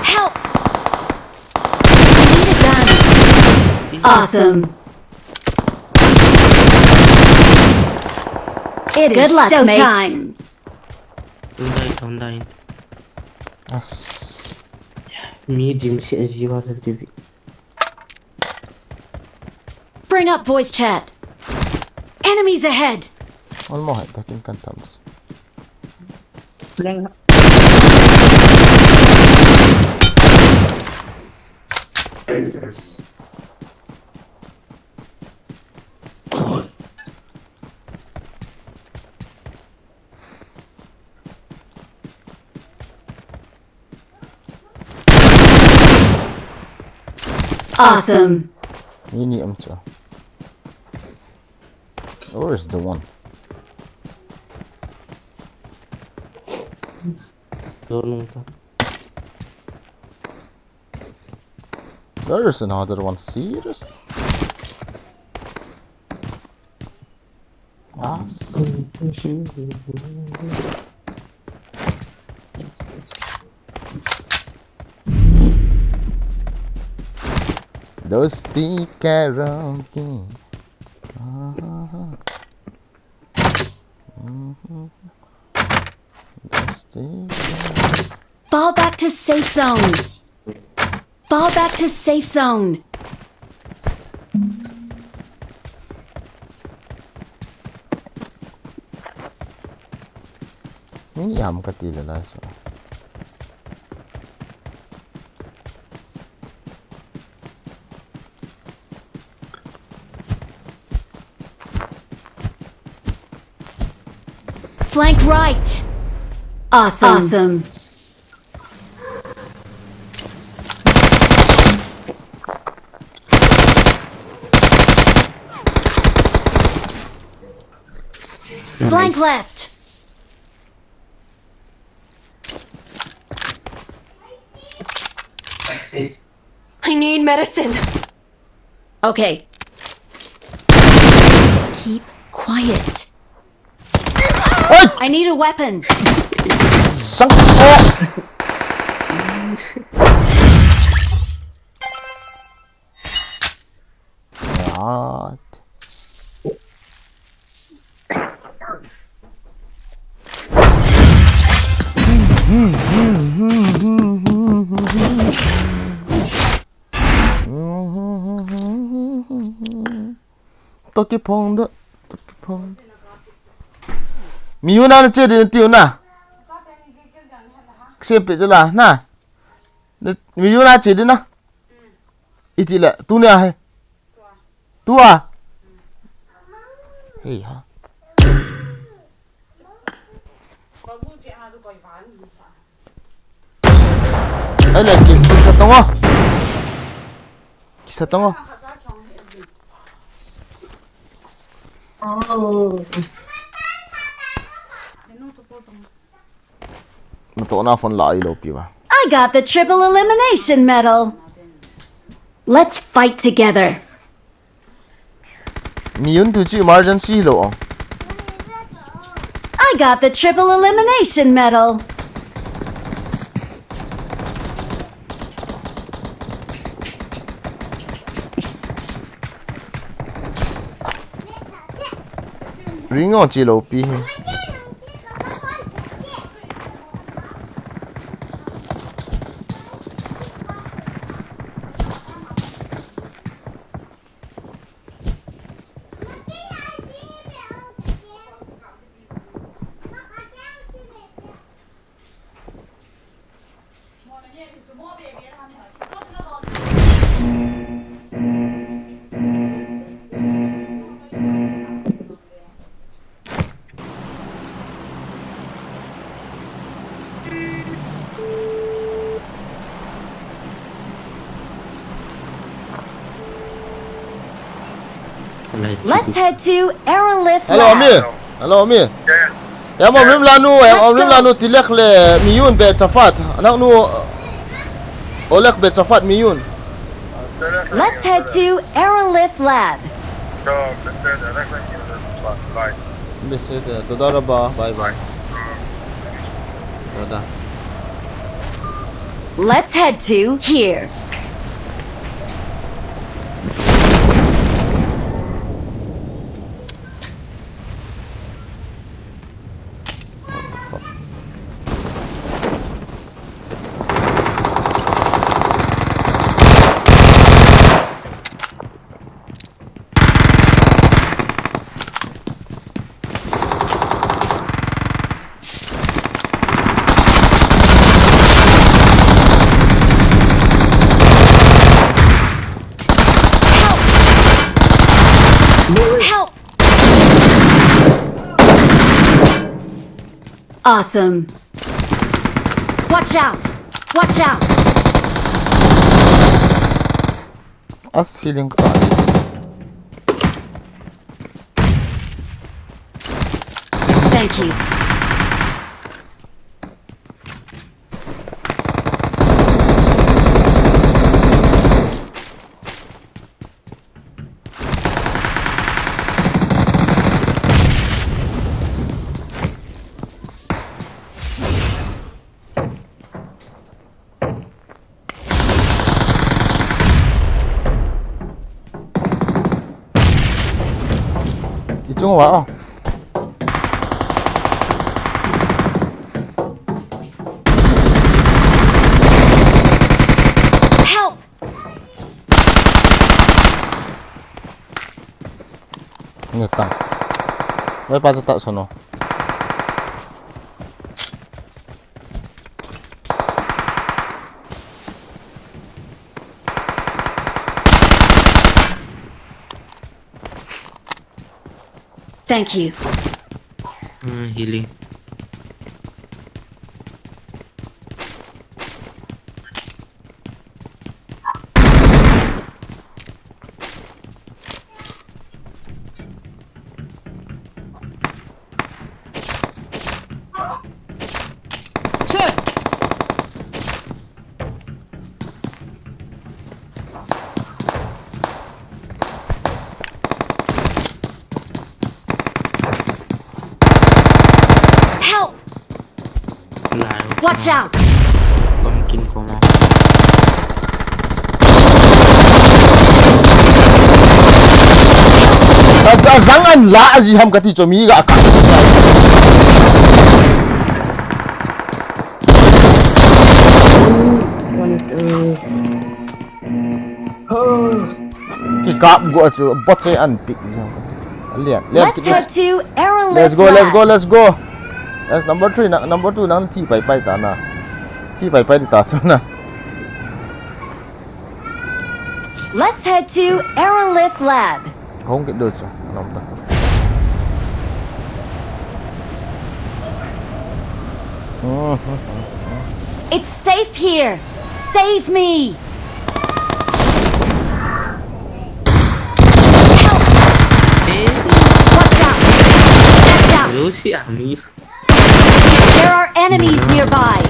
Speaker 4: Help! I need a gun. Awesome. It is good luck, showtime.
Speaker 3: Don't die.
Speaker 1: 아스.
Speaker 3: Medium CSG water TV.
Speaker 4: Bring up voice chat. Enemies ahead.
Speaker 1: 얼마 했다 깜깜하면서.
Speaker 2: Lang
Speaker 4: Awesome.
Speaker 1: 미니 엄청. Where's the one?
Speaker 3: Don't
Speaker 1: There's another one. Serious? Yes. Dosti karaoke.
Speaker 4: Fall back to safe zone. Fall back to safe zone.
Speaker 1: Ini am katiga lah so.
Speaker 4: Flank right. Awesome. Awesome. Flank left. I need medicine. Okay. Keep quiet. I need a weapon.
Speaker 1: God. Toki pong. 미유나는 쟤리는 띄우나? 셰프 저라 나. 미유나 쟤리나? 이티라 두냐 해. 두아. 헤이 하. Ấy là kisa tông á. Kisa tông á.
Speaker 4: I got the triple elimination medal. Let's fight together. I got the triple elimination medal.
Speaker 1: Ringo chỉ lộ pi.
Speaker 4: Let's head to Aerolith
Speaker 1: Hello
Speaker 4: Lab.
Speaker 1: Amir. Hello Amir. Em om rim lanu, em om rim lanu tilek le miyun be chafat. Anak nu olek be chafat miyun.
Speaker 4: Let's head to Aerolith Lab.
Speaker 1: Besede. Toda raba. Bye bye. Toda.
Speaker 4: Let's head to here. Help! Awesome. Watch out! Watch out!
Speaker 1: As healing ko.
Speaker 4: Thank you.
Speaker 1: Ichung wa.
Speaker 4: Help!
Speaker 1: Nyata. May pa tak sono.
Speaker 4: Thank you.
Speaker 3: Healing.
Speaker 4: Help!
Speaker 3: Lại.
Speaker 4: Watch out!
Speaker 3: Pumpkin của mau.
Speaker 1: Ada zangan la azi ham kati chomi ga ka. Ki kap go chu bot say an pick jang. Lian.
Speaker 4: Let's head to Aerolith
Speaker 1: Let's go,
Speaker 4: Lab.
Speaker 1: let's go, let's go. That's number 3, number 2 nang ti pai pai ta na. Ti pai pai di ta chu na.
Speaker 4: Let's head to Aerolith Lab.
Speaker 1: Không cái được rồi, nằm ta.
Speaker 4: It's safe here. Save me. Watch out. Watch out.
Speaker 3: Hello si Amir.
Speaker 4: There are enemies nearby.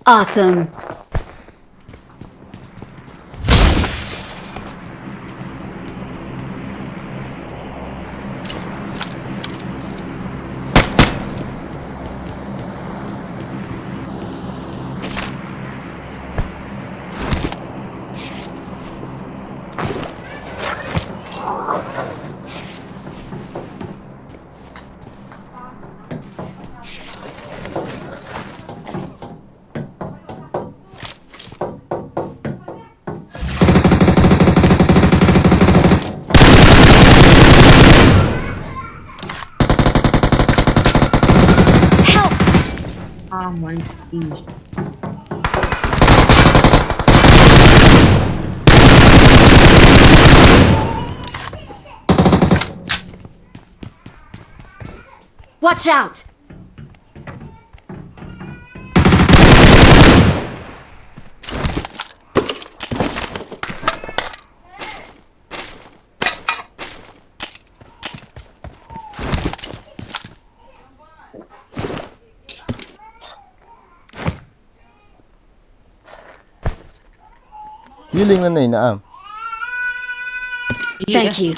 Speaker 4: Awesome.
Speaker 2: my gosh.
Speaker 4: Watch out!
Speaker 1: Healing na na.
Speaker 4: Thank you.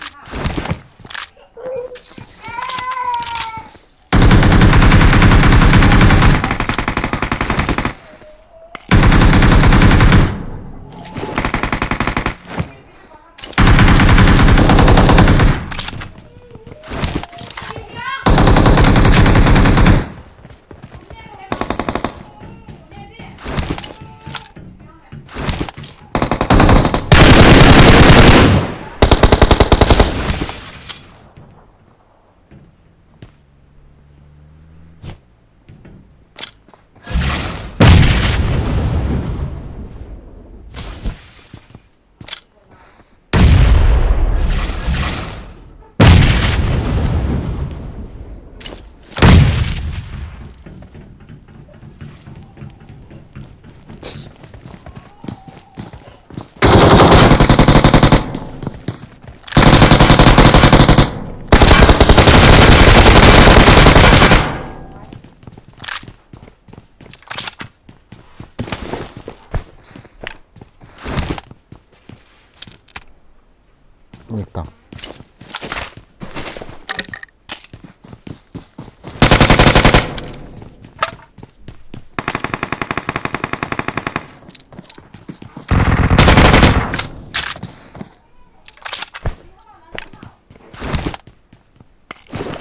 Speaker 1: Nito.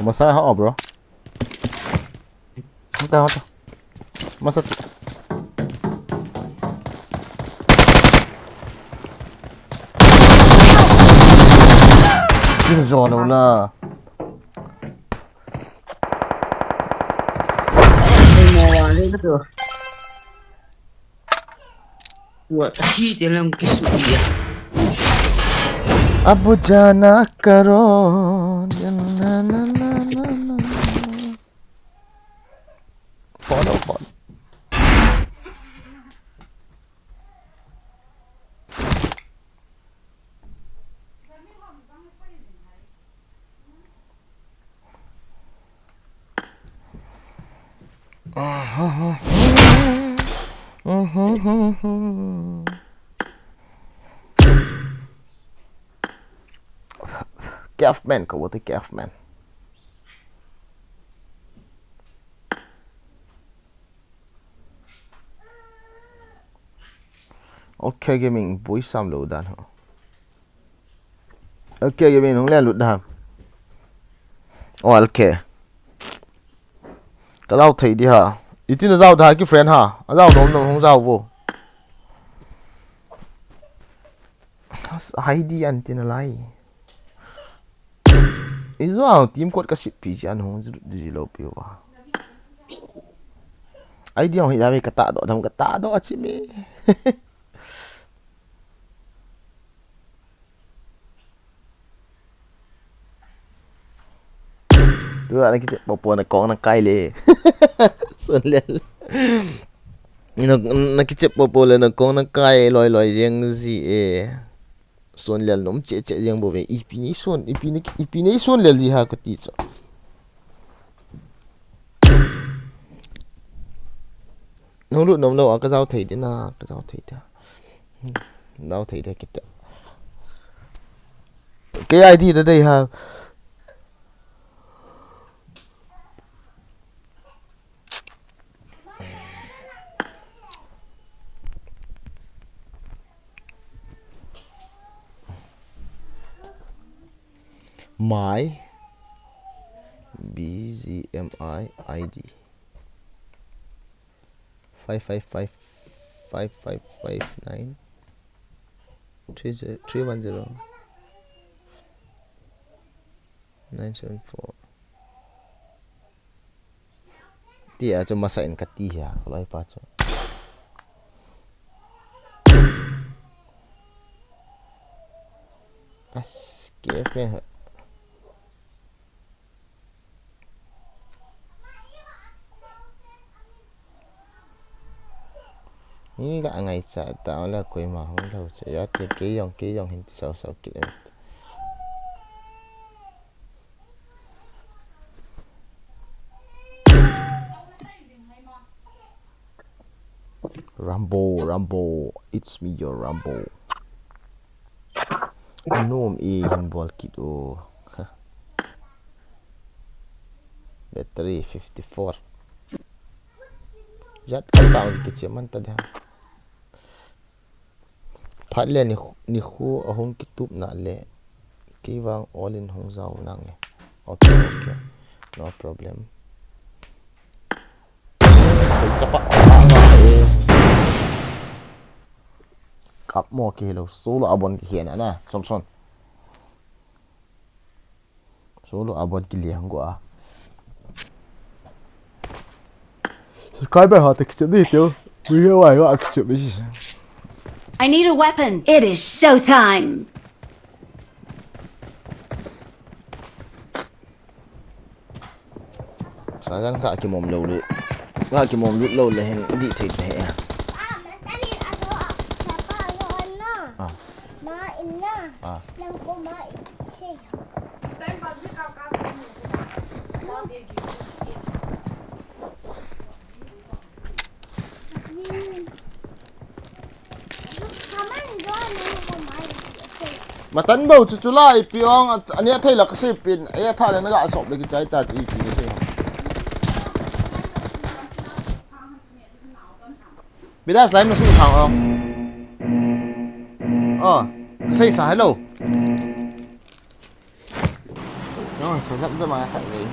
Speaker 1: Masaya ako, bro. Mata. Masat. Zona na.
Speaker 2: Buat kaki dalam kesulian.
Speaker 1: Abu jana karon. Follow. Calfman, cậu thấy Calfman. Ok gaming buổi xong lụt đàn hả? Ok gaming không lẽ lụt đàn. Ok. Cái đâu thấy đi hả? Ý tin là giao hai cái friend hả? Giao nó không giao vô. Hay đi ăn tin là lại. Ý giao team code cái ship PG ăn không gì lâu biểu à? Ai đi không hiểu cái tạ đó thằng cái tạ đó chứ mẹ. Dua lagi cek popo na kong na kaile. Sunlel. Nak cek popo le na kong na kai loi yang zi e. Sunlel nom cek yang bo ve ipini sunlel di ha ko ti cho. Nong lu nom lo ka zau thei de na ka zau thei da. Zau thei de kita. Cái ID ở đây ha. My BGMI ID 555559 310 974 tia cho masain katia kalau ai pa cho as kefe ni ga ngai sa ta la koi ma hong lo che ya te ke yong hin sao sao ki Rambo, it's me your Rambo. Anom hin ball kit o. Battery 54. Jat ka taon kit siya man tadha. Phatle ni khu ahong kitup na le. Kiwang all in hong zau nang. Okay. No problem. Cepat kap mo kilo solo abon kian na son solo abon kiliang gua subscriber hot kecil ni tu video ai gua kecil besi
Speaker 4: I need a weapon. It is showtime.
Speaker 1: Sagan kak kimom lâu đi kak kimom lút lâu là hen đi thịt này à
Speaker 6: Yang ko mai siya.
Speaker 5: Tayo ba di ka ka
Speaker 1: matan bau chu chulai piong ania thai lak se pin aya tha na ga sop le ki chai ta chi pi se bidas lai ma su thang say sa hello nó sẽ dẫm ra mà phải đấy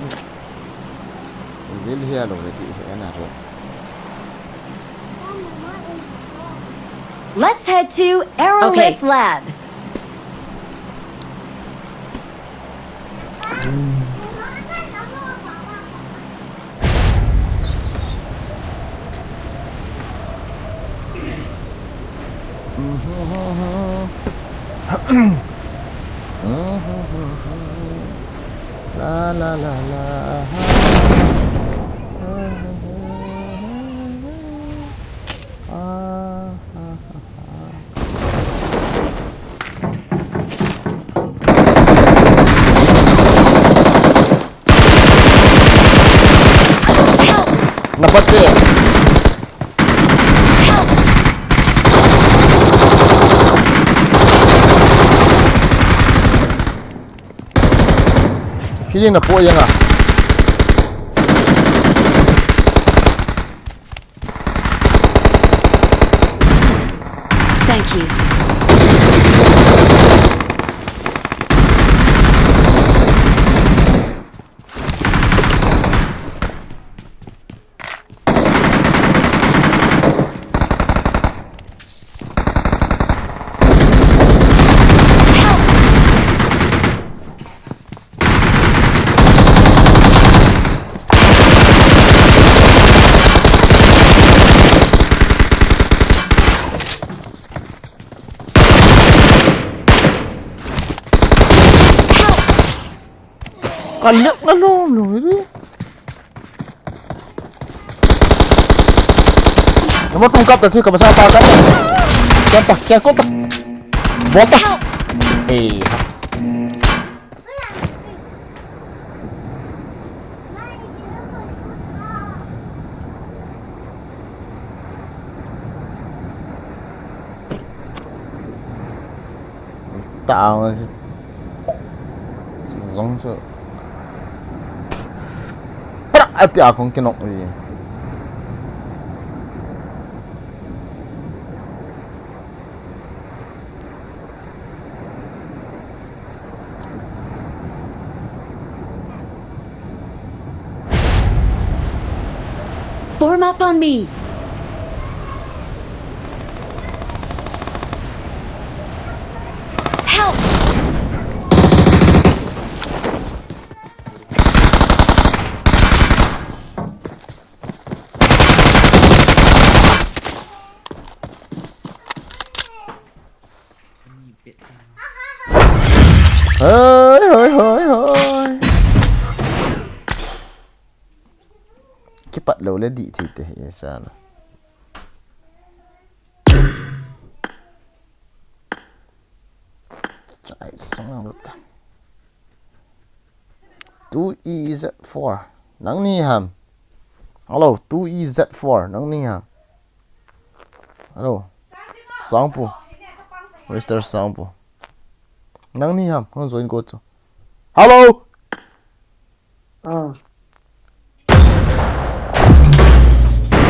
Speaker 1: mình biết here rồi thì thế nào rồi
Speaker 4: Let's head to Aerolift Lab.
Speaker 1: La la la la. Napati. Feeling na po yan ah.
Speaker 4: Thank you.
Speaker 1: Kalit na lom ini. Nomor tungkap tadi ke pasal apa kan? Siapa? Siapa kau tak? Bota. Tahu sih. Giống sự ati akong kinok ni.
Speaker 4: Form up on me. Help!
Speaker 1: Hơi hơi hơi hơi cái bắt đầu lên đi thì thế sao nó chạy xong rồi 2EZ4 nắng ni hàm hello 2EZ4 nắng ni hàm hello sample Mr. Sample nắng ni hàm không rồi cô cho hello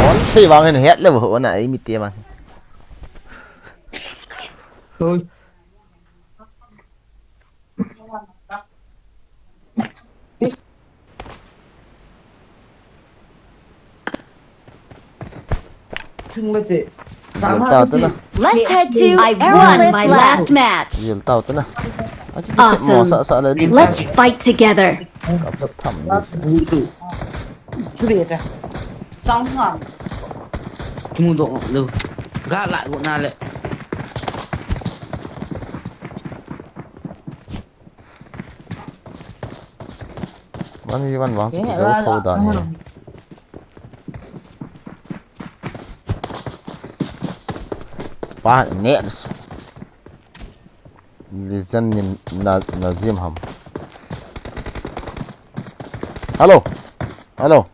Speaker 1: món xây vàng hình hết là vợ này mi tiêm ăn
Speaker 2: Thôi. Thưng lên tệ.
Speaker 1: Dil tao tên à
Speaker 4: Let's head to I won my last match.
Speaker 1: Dil tao tên à mò
Speaker 4: Awesome.
Speaker 1: sợ là đi
Speaker 4: Let's fight together.
Speaker 1: gặp rất thầm đi
Speaker 2: Vũ trụ. Chú biết à? Xong à?
Speaker 3: Mua độ lưu. Gác lại gọn nào lại.
Speaker 1: văn văn vắng chỉ dấu thâu đàn này ba nét dân na diêm hầm hello hello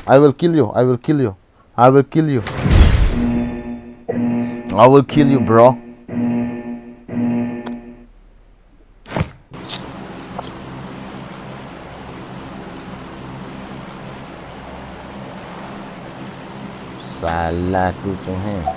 Speaker 1: I will kill you I will kill you I will kill you I will kill you bro salah tu chung hai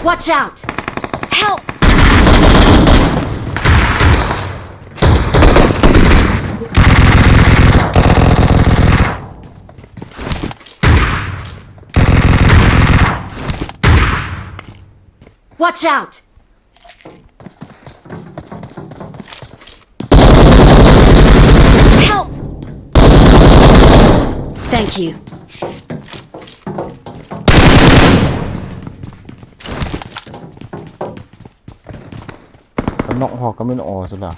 Speaker 4: Watch out! Help! Watch out! Help! Thank you.
Speaker 1: nọng hoặc cái nọ rồi là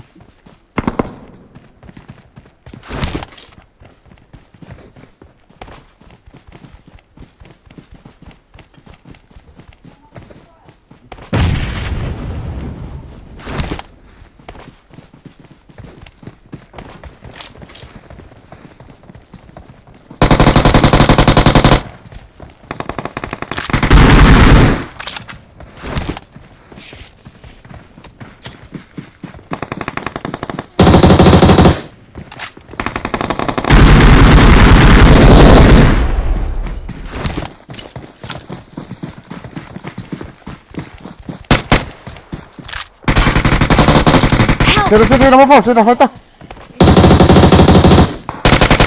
Speaker 1: Đây nó vào, đây ta.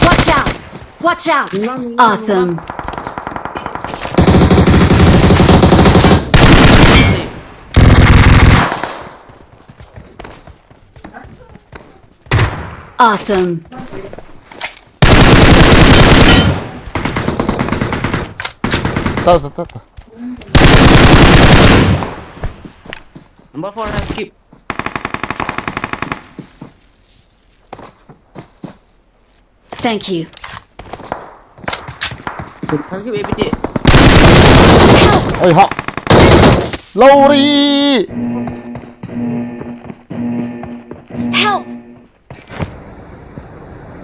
Speaker 4: Watch out! Watch out! Awesome. Awesome.
Speaker 1: Ta.
Speaker 3: Number 4 have keep.
Speaker 4: Thank you.
Speaker 3: Have keep APT.
Speaker 1: Ôi họ. Lâu đi.
Speaker 4: Help!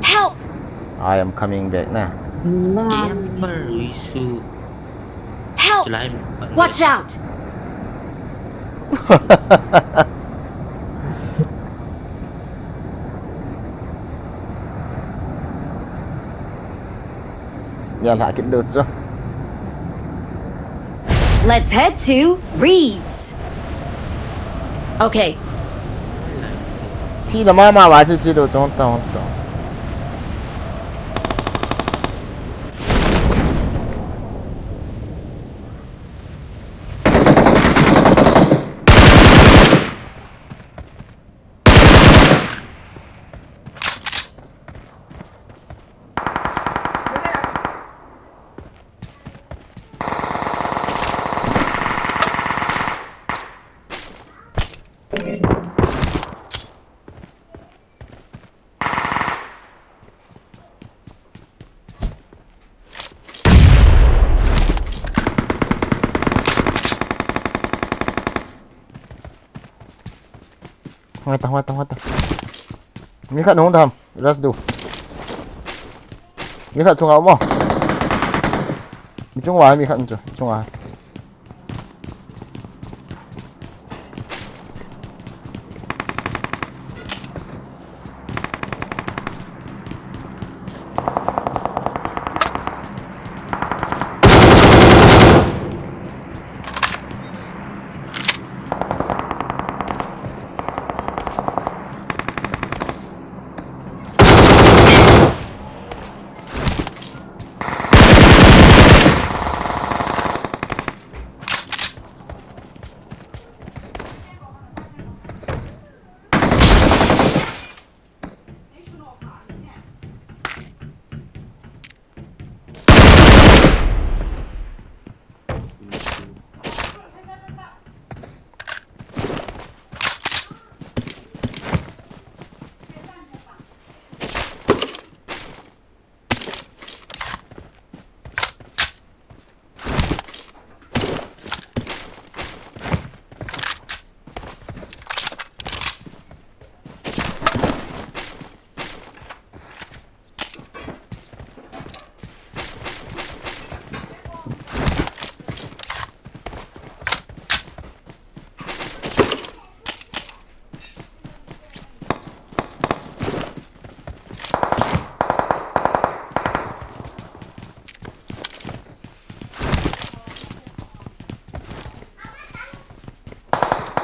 Speaker 4: Help!
Speaker 1: I am coming back now.
Speaker 3: Camper isu
Speaker 4: Help!
Speaker 3: July
Speaker 4: Watch out!
Speaker 1: Nhà lại cái đợt chưa?
Speaker 4: Let's head to Reed's. Okay,
Speaker 1: Thì là mà vào chứ đồ trong tàu. Hoa ta. Mi khát nóng tham, ras du. Mi khát chung áo mà. Mi chung ngoài mi khát chung ngoài.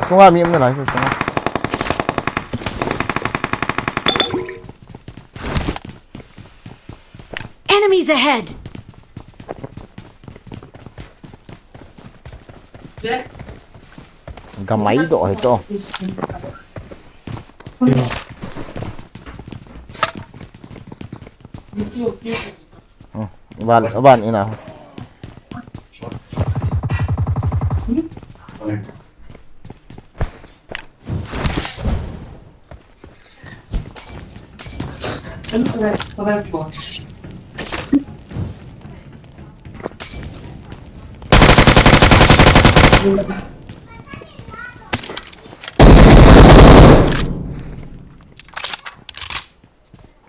Speaker 1: Sungai mi em lại sungai.
Speaker 4: enemies ahead!
Speaker 1: Gamay do ito. Ban ina.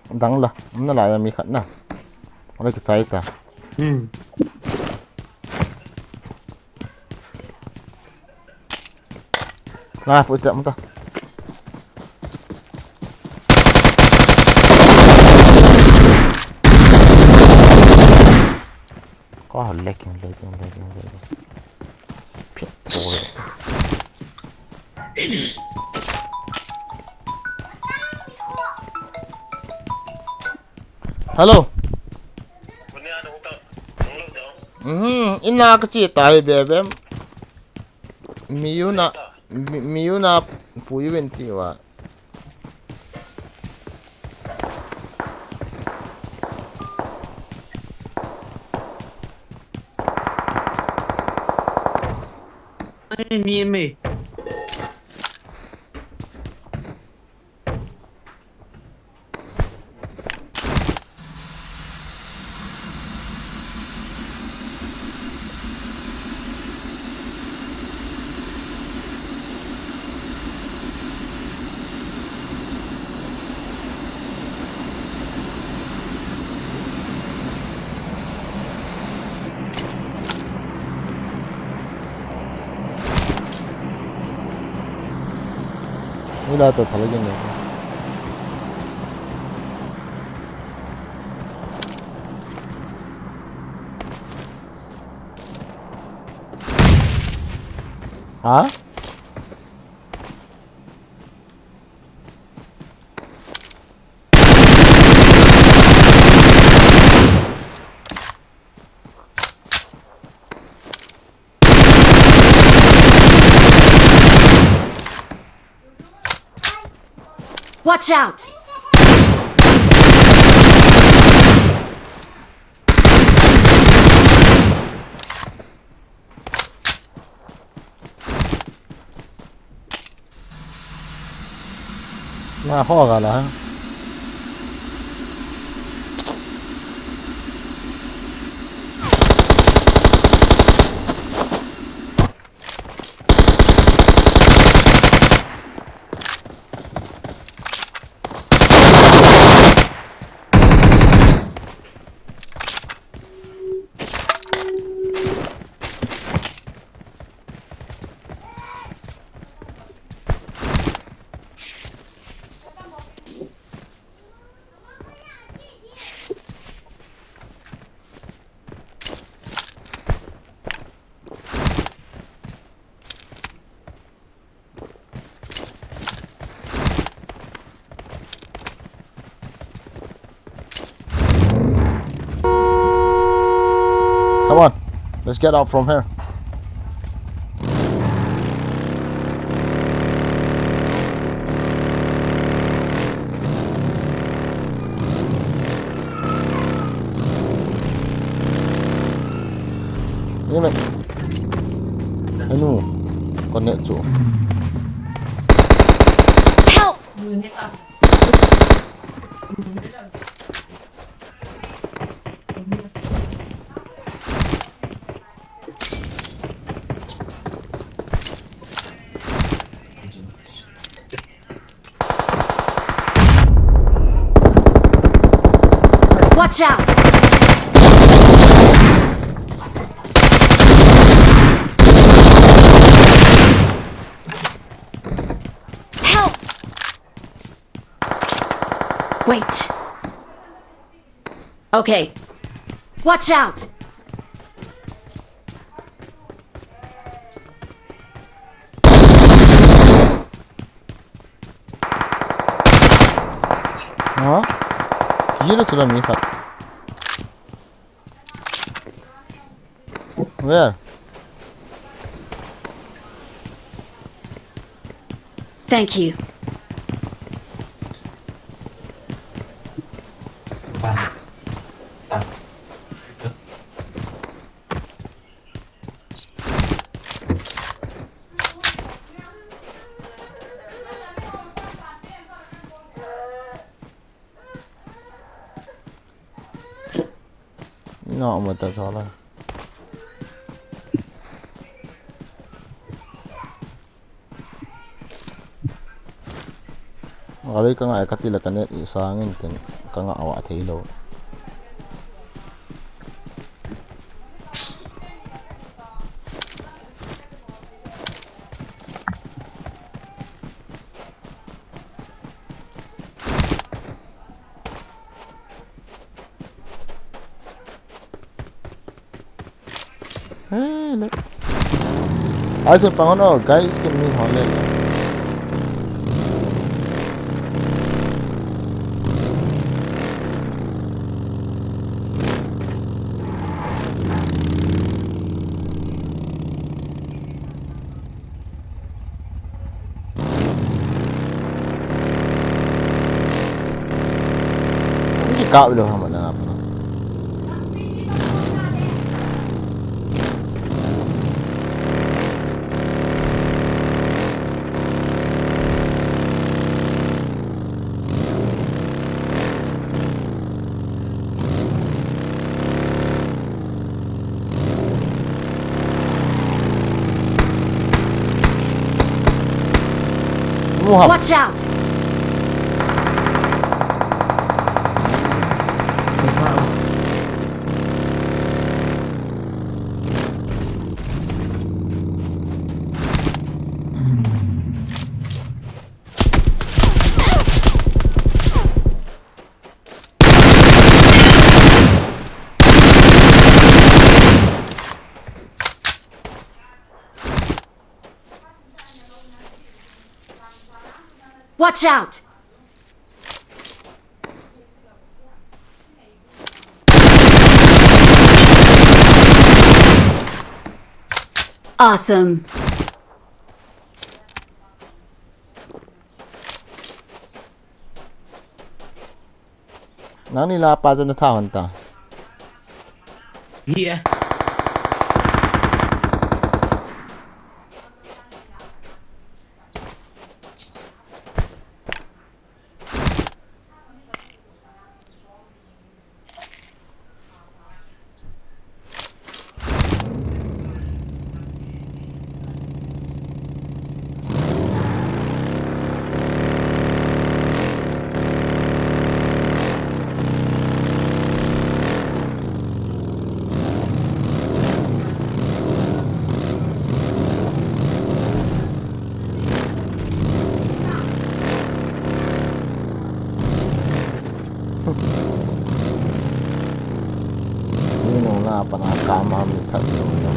Speaker 1: Đắng là nó lại mi khẩn nào. Đây cái cháy ta. Là phụ chậm ta. Có lệch. Hello. Ina kasi tayo bebe. Miyuna puyo wentiwa.
Speaker 3: Ai mi
Speaker 1: Ila to thalagin na. Ha?
Speaker 4: Watch out!
Speaker 1: Ma ho ka la. Come on, let's get out from here. Như vậy. Anu, con nện chủ.
Speaker 4: Help! Watch out! Help! Wait. Okay. Watch out!
Speaker 1: Hả? Gila sudah melihat. Where?
Speaker 4: Thank you.
Speaker 1: No, mà ta salah. Alay ka nga katila kanet isangin tin ka nga awa thilo. Hey, look. I said, "Pangono, guys, can me holel." Ini kau dah amat nak apa? Muhab.
Speaker 4: Watch out! Watch out! Awesome.
Speaker 1: Nang nila pa dyan na tawon ta.
Speaker 3: Iya.
Speaker 1: Ni nung na pa nakakama mi tatlo na.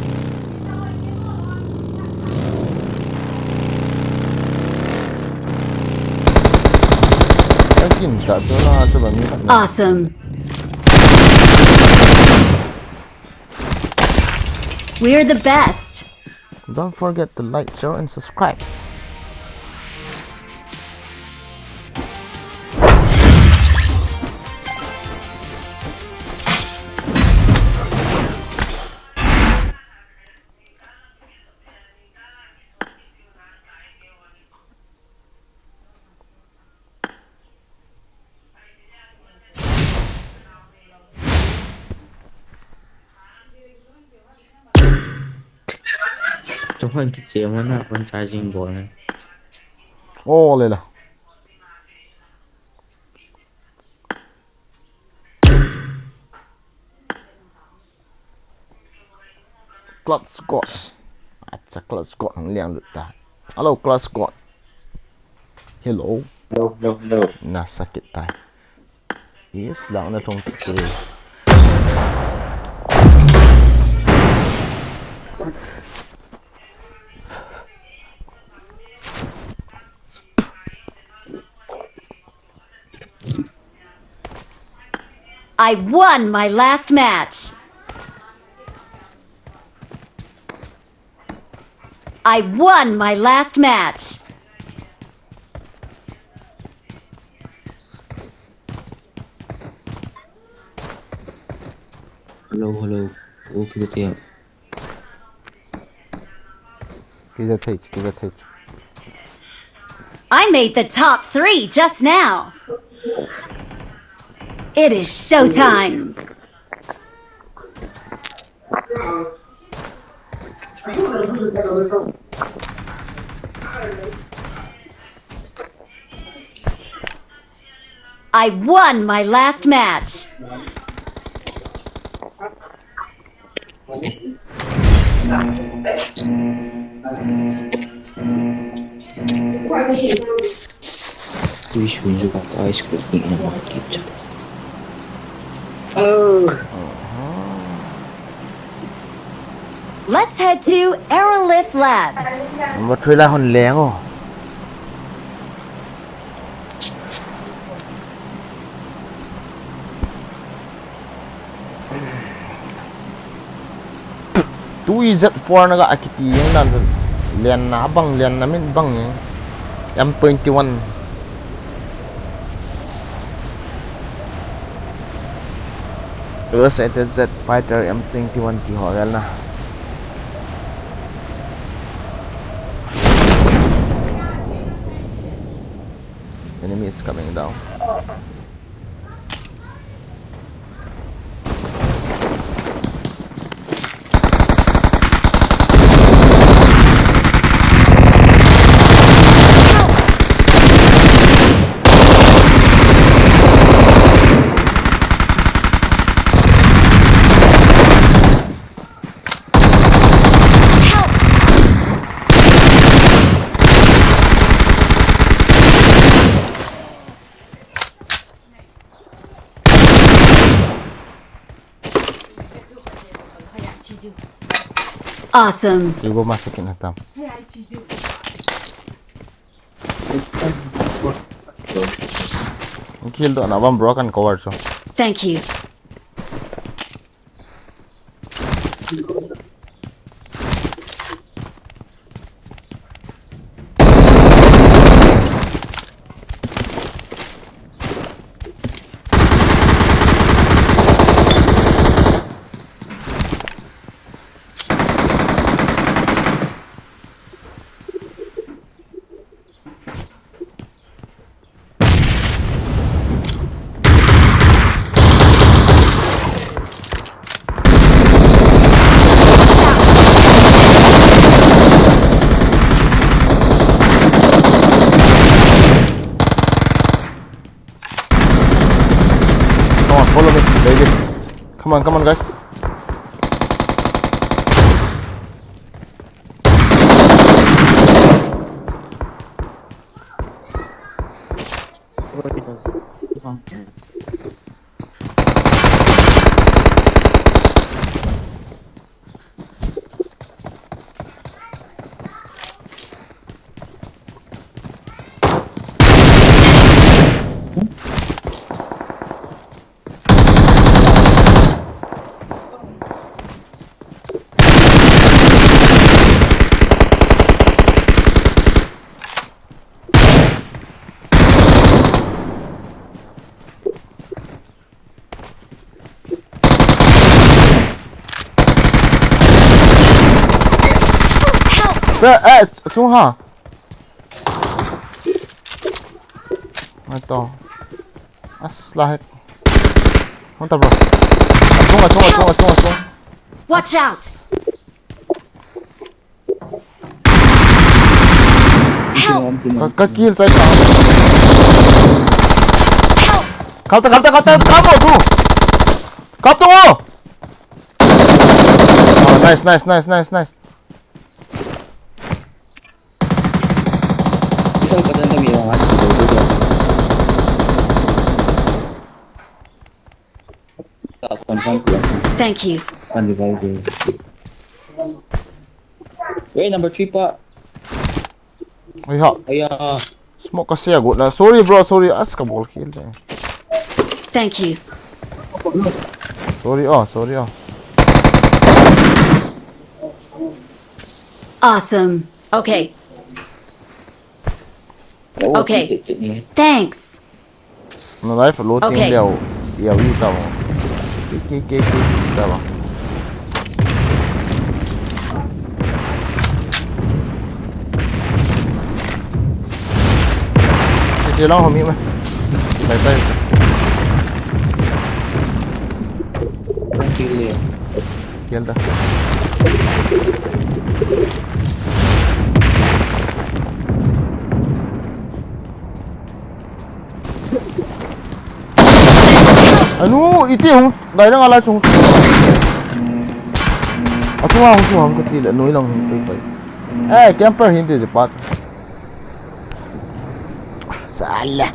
Speaker 1: Ang kinsa to na sa ba mi na.
Speaker 4: Awesome. We're the best.
Speaker 1: Don't forget to like, share, and subscribe.
Speaker 3: Trong phần cái chế mà là con charging board này.
Speaker 1: Oh, lila. Clutch squad. It's a clutch squad ang liang được ta. Hello, clutch squad. Hello.
Speaker 2: No.
Speaker 1: Nasakit tayo. Yes, lang na tong tuloy.
Speaker 4: I won my last match. I won my last match.
Speaker 3: Hello. Okay, tiếp.
Speaker 1: Give it a taste.
Speaker 4: I made the top 3 just now. It is showtime. I won my last match.
Speaker 3: Wish we juga guys could be in a market.
Speaker 4: Let's head to Aerolift Lab.
Speaker 1: Một thuê la hòn lén oh. Tui Z4 naga akiti yang nan lian na bang lian namin bang yang M21 Earth Z fighter M21 ti hotel na enemy is coming down.
Speaker 4: Awesome.
Speaker 1: Ibu masukin hitam. kill to na bam broken cover so.
Speaker 4: Thank you.
Speaker 1: Come on, follow me, David. Come on, guys. Trung ha. Ito. Lahit. Punta bro. Atung.
Speaker 4: Watch out! Help!
Speaker 1: Kill side na.
Speaker 4: Help!
Speaker 1: Kapta, kamo tu. Kapto mo. Oh, nice.
Speaker 3: Isang kadang kami yung ads dito.
Speaker 4: Thank you.
Speaker 3: Undivided. Wait, number 3 pa.
Speaker 1: Ay ha. Smoke kasi ako na. Sorry bro, sorry. As ka ball kill.
Speaker 4: Thank you.
Speaker 1: Sorry.
Speaker 4: Awesome. Okay. Thanks.
Speaker 1: No life looting
Speaker 4: Okay.
Speaker 1: liao. Liao yi tao. Ki tao. Chỉ lo hôm mà. Tay. Kill ta. Anu, iti hong dai lang ala chung. Chung ko ti la noi lang pai. Camper hindi je pat. Salah.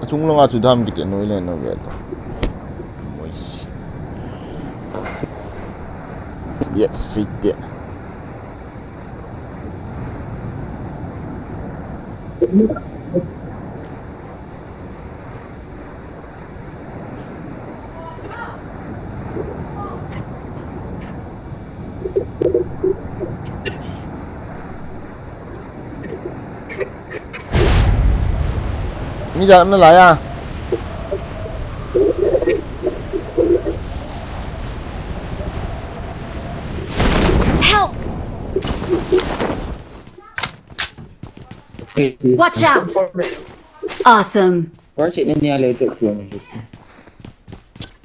Speaker 1: Chung lang achu dam kit noi le no get. Yes, sit there. Mi giờ nó lại à?
Speaker 4: Help! Watch out! Awesome.
Speaker 3: First hit na niya later.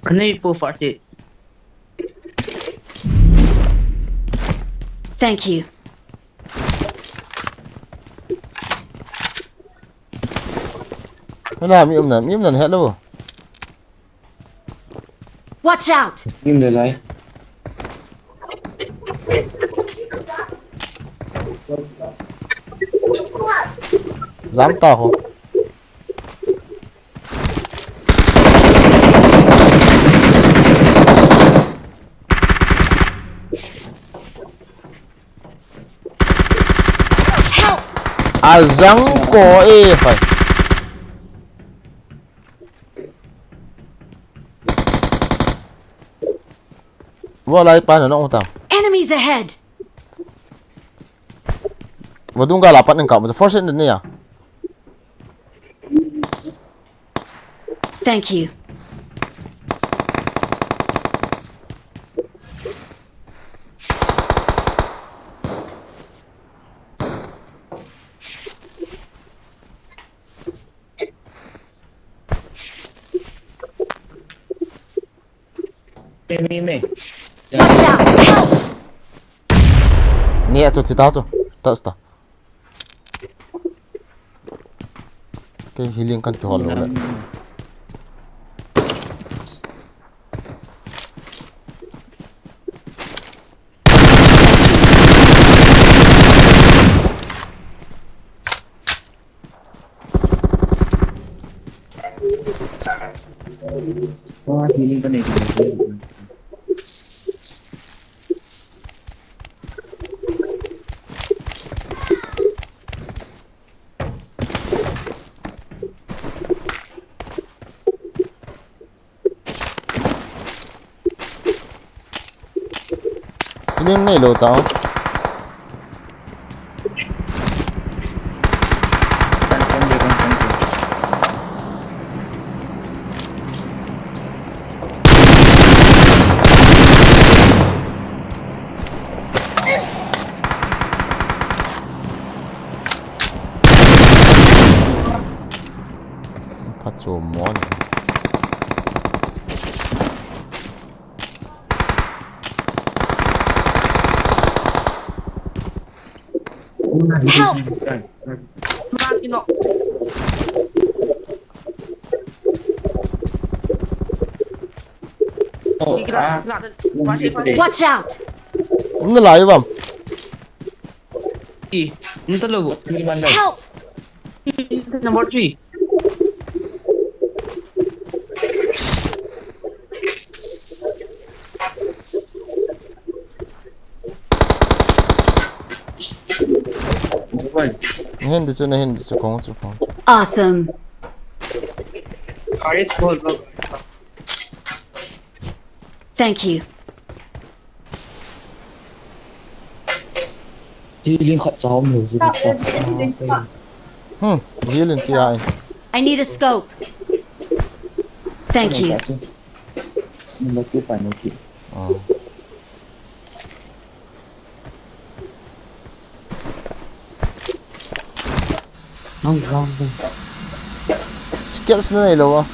Speaker 3: Ano yung po first hit?
Speaker 4: Thank you.
Speaker 1: Nó làm im nè hello.
Speaker 4: Watch out!
Speaker 3: Yung lalay.
Speaker 1: Dám tao không? Azang ko phải. Vô lại pan nó không tao.
Speaker 4: Enemies ahead!
Speaker 1: Vô đúng cái là pan nâng cậu mà first in này à.
Speaker 4: Thank you.
Speaker 3: Me.
Speaker 4: Watch out! Help!
Speaker 1: Nè cho chị tao cho. Tao tao. Cái healing kan cái hollow lại.
Speaker 3: Wah, healing kan itu.
Speaker 1: Healing này lâu tao. Phát chỗ món.
Speaker 4: Help! Watch out!
Speaker 1: Nó lại bầm.
Speaker 3: Ini terlalu. Ini bandai.
Speaker 4: Help!
Speaker 3: Nomor 3.
Speaker 1: Hindi so kong so.
Speaker 4: Awesome. Thank you.
Speaker 3: Healing khát cháu nhiều gì
Speaker 1: Healing kia ai.
Speaker 4: I need a scope. Thank you.
Speaker 3: Nhưng mà cứ phải nói chuyện. Không.
Speaker 1: Skills na lâu à.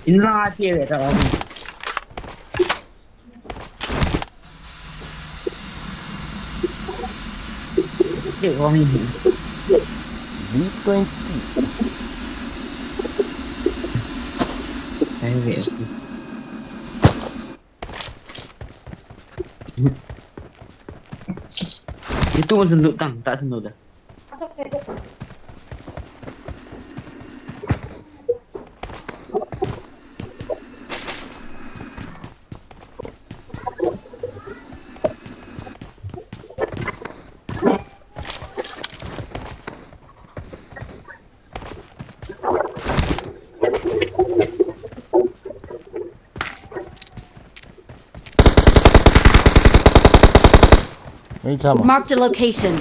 Speaker 3: Inilah cewek tak kamu. Cewek kamu ini.
Speaker 1: V20.
Speaker 3: Cewek. Itu mau senduk tang, tak senduk dah.
Speaker 4: Marked a location.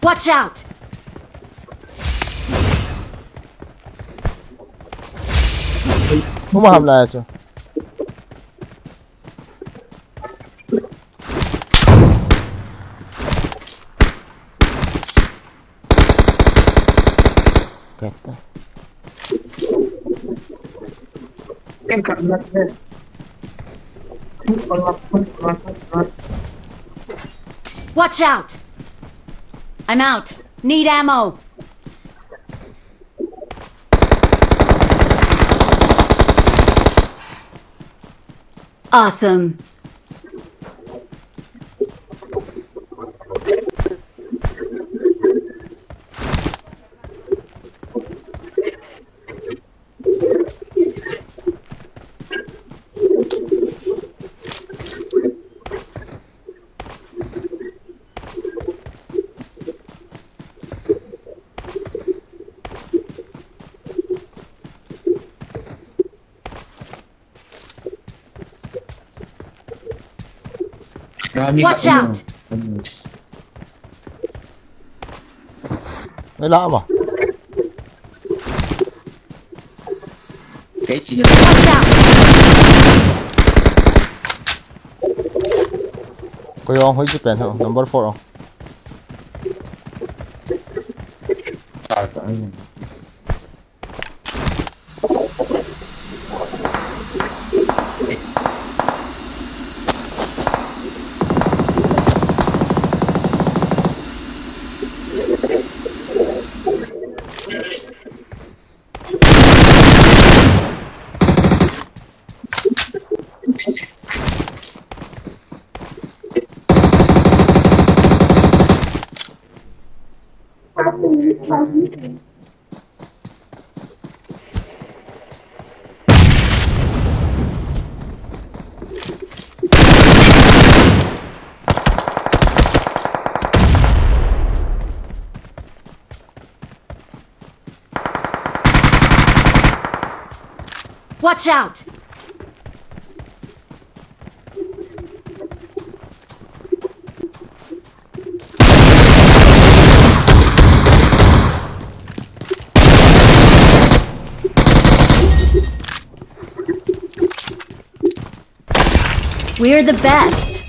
Speaker 4: Watch out!
Speaker 1: Huma ham lại chứ. Kẹt.
Speaker 2: Em cảm nhận đây.
Speaker 4: Watch out! I'm out. Need ammo. Awesome. Watch out!
Speaker 1: Mấy lạ mà.
Speaker 3: Cái chị
Speaker 4: Watch out!
Speaker 1: Có yêu không? Hơi chụp bèn không? Number 4 không?
Speaker 4: Watch out! We're the best.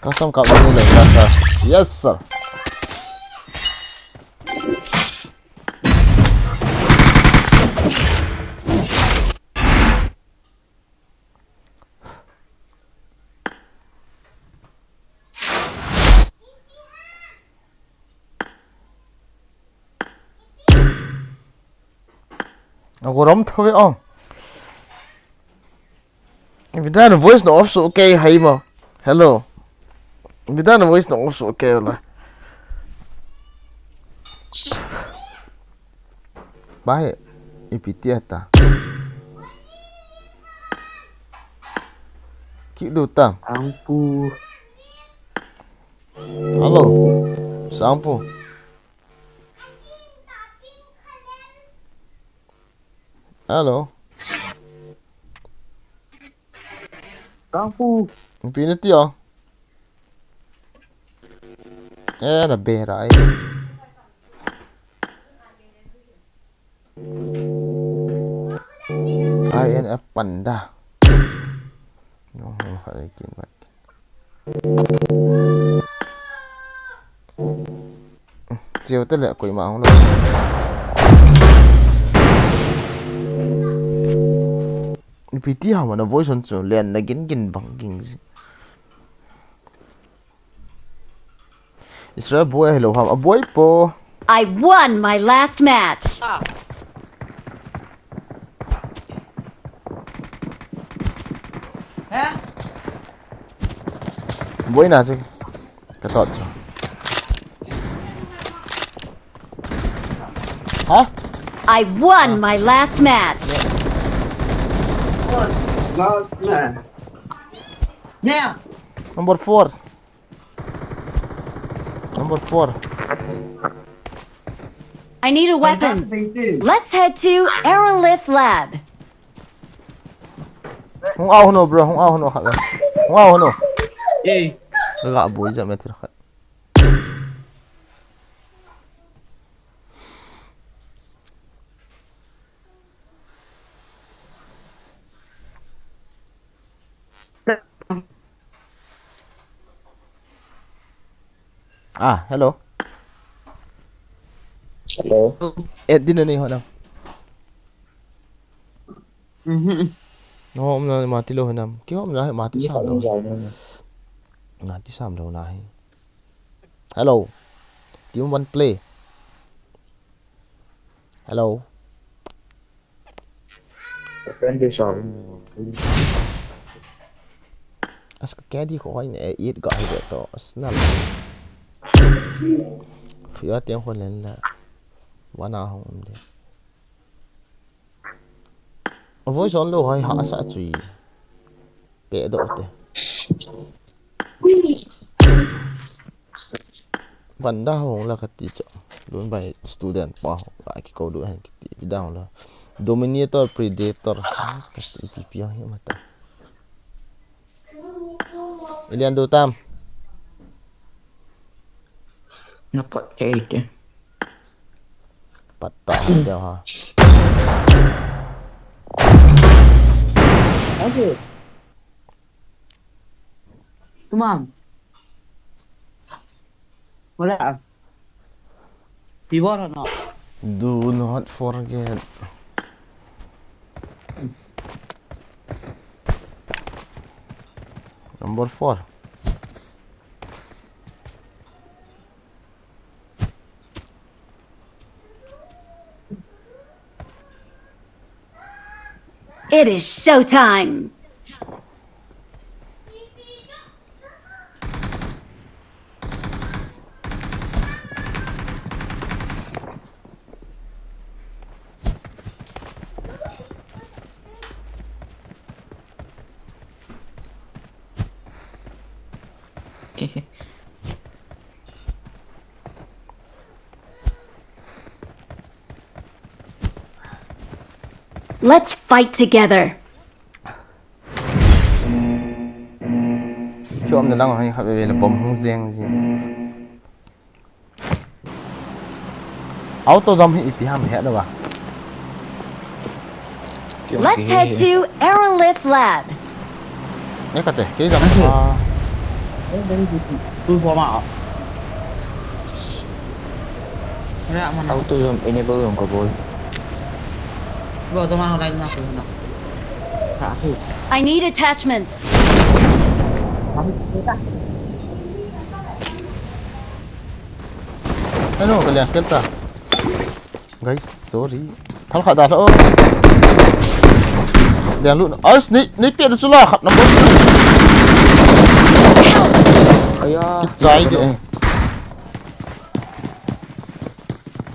Speaker 1: Custom cup ini loh, rasa. Yes sir. Aku rom thôi ông. Vì thế là voice nó off so okay hay mà. Hello. Vì thế là voice nó off so okay là. Baik. Ipiti ata. Ki dutang.
Speaker 3: Ampu.
Speaker 1: Halo. Sampo. Halo.
Speaker 3: Ampu.
Speaker 1: Infinity oh. Là berai. INF Panda. No, phải kiến vậy. Chiều tất lệ quỷ máu rồi. PT hả mà nó voice on chỗ liền là gin bằng gin gì. Israel boy hello hả boy po.
Speaker 4: I won my last match.
Speaker 1: Boy na chứ. Cái tọt cho. Hả?
Speaker 4: I won my last match.
Speaker 3: Yeah.
Speaker 1: Number 4. Number 4.
Speaker 4: I need a weapon. Let's head to Aerolith Lab.
Speaker 1: Không ao nó bro, không ao nó khát rồi. Không ao nó.
Speaker 3: Eh.
Speaker 1: Gak boy jam meter khát. À, hello.
Speaker 2: Hello.
Speaker 1: Ed din na ni ho nam. Hôm nay mati lo nam. Ki hôm nay mati sam lo. Mati sam lo nahi. Hello. Do you want play? Hello.
Speaker 2: Friend đi sòng.
Speaker 1: Ask cái đi của anh này ít gọi được to. Snap. Phía tiếngคนlên là quá nào không đi. Voice on lo hay hạ sa chui. Bé độ thế. Vẫn đau là cái tí chợ. Luôn bài student bảo lại cái câu đuổi hành cái tí đau là dominator predator cái tí piang như mà ta. Ilian do tam.
Speaker 3: Nampak cait je.
Speaker 1: Patah dia ha.
Speaker 3: Okey. Tumam. Wala. Pivot or not?
Speaker 1: Do not forget. Number 4.
Speaker 4: It is showtime. Let's fight together.
Speaker 1: Cho ông đang hay về là bom không riêng gì. Auto jump hi ti ham he da ba.
Speaker 4: Let's head to Aerolith Lab.
Speaker 1: Cái cái cái jump
Speaker 3: Tu forma. Ada mana?
Speaker 2: Auto jump enable không có boy.
Speaker 3: Bawa tu mana lagi nak? Satu.
Speaker 4: I need attachments.
Speaker 1: Ano kalian kelta. Guys, sorry. Thal khát đã thôi. Đèn luôn. Ni piệt được chưa khát number 3.
Speaker 2: Aya.
Speaker 1: Cái trái đi.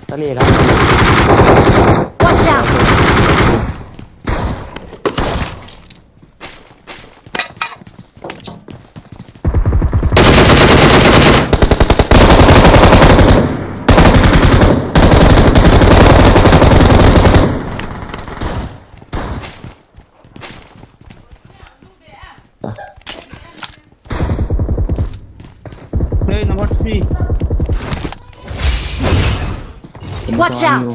Speaker 2: Tali lah.
Speaker 4: Watch out.
Speaker 3: Hey, number 3.
Speaker 4: Watch out.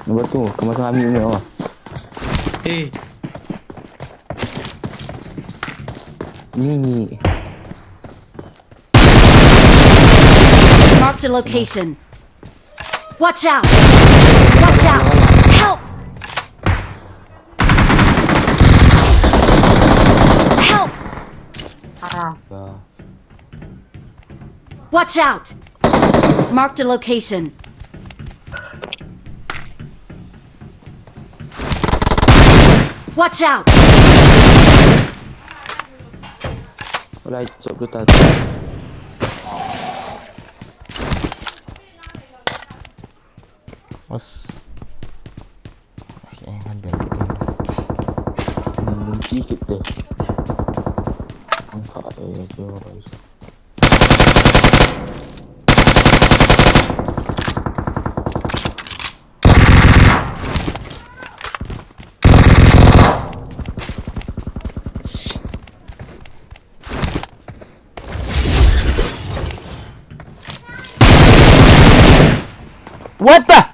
Speaker 2: Number 2, kamu sama Ami ni oh.
Speaker 3: Hey.
Speaker 2: Ni.
Speaker 4: Marked a location. Watch out. Watch out. Help. Help. Watch out. Marked a location. Watch out.
Speaker 2: Mulai cok tu tak.
Speaker 1: Mas. Okay, ada.
Speaker 2: Sikit deh. Angkat dia je guys.
Speaker 1: What the?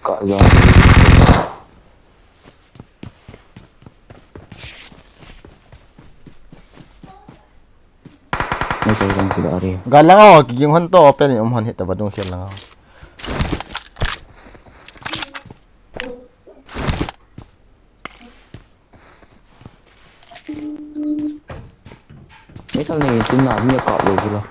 Speaker 3: Kaya. May kailang sila ari.
Speaker 1: Galang ako, kiging hunto, open yung umhon hit ba dong siya lang ako.
Speaker 3: Mấy thằng này tin nào như cọ rồi chứ là.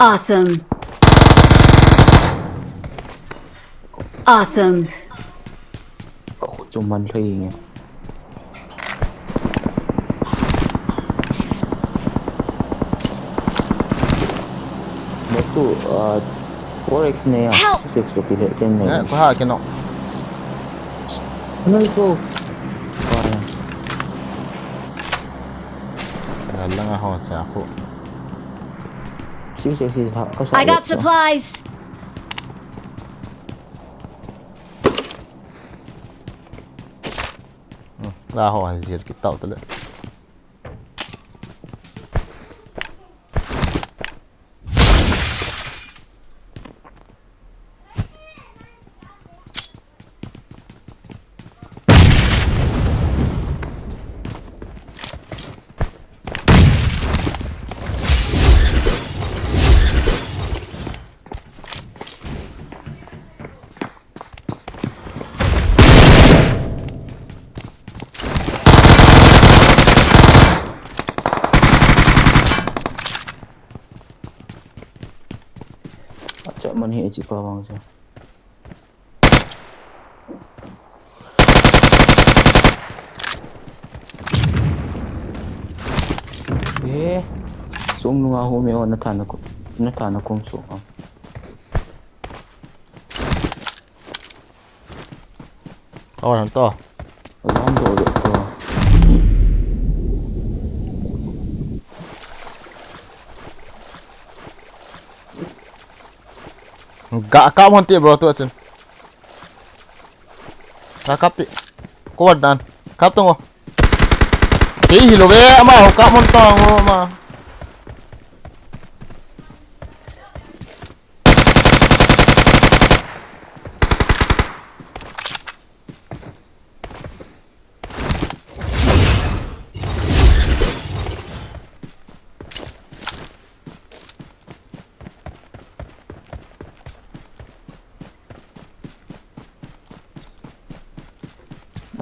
Speaker 4: Awesome. Awesome.
Speaker 3: Cậu cuman ring. Itu 4x na yan. 6 ko pilit din na
Speaker 1: Eh, kuha kinok.
Speaker 3: Ano ito? Kaya.
Speaker 1: Galang ako sa ako.
Speaker 3: Sige.
Speaker 4: I got supplies.
Speaker 1: Laho ang zir kita tala.
Speaker 3: Cak mani aja bawang saja. Sung nunga ho may natana kong sung.
Speaker 1: Kawan to.
Speaker 3: Alam do ulit ko.
Speaker 1: Gak kau monti bro tu asun. Rakap ti. Kuat dan. Kap tunggu. Ih lo be ama kau montong ma.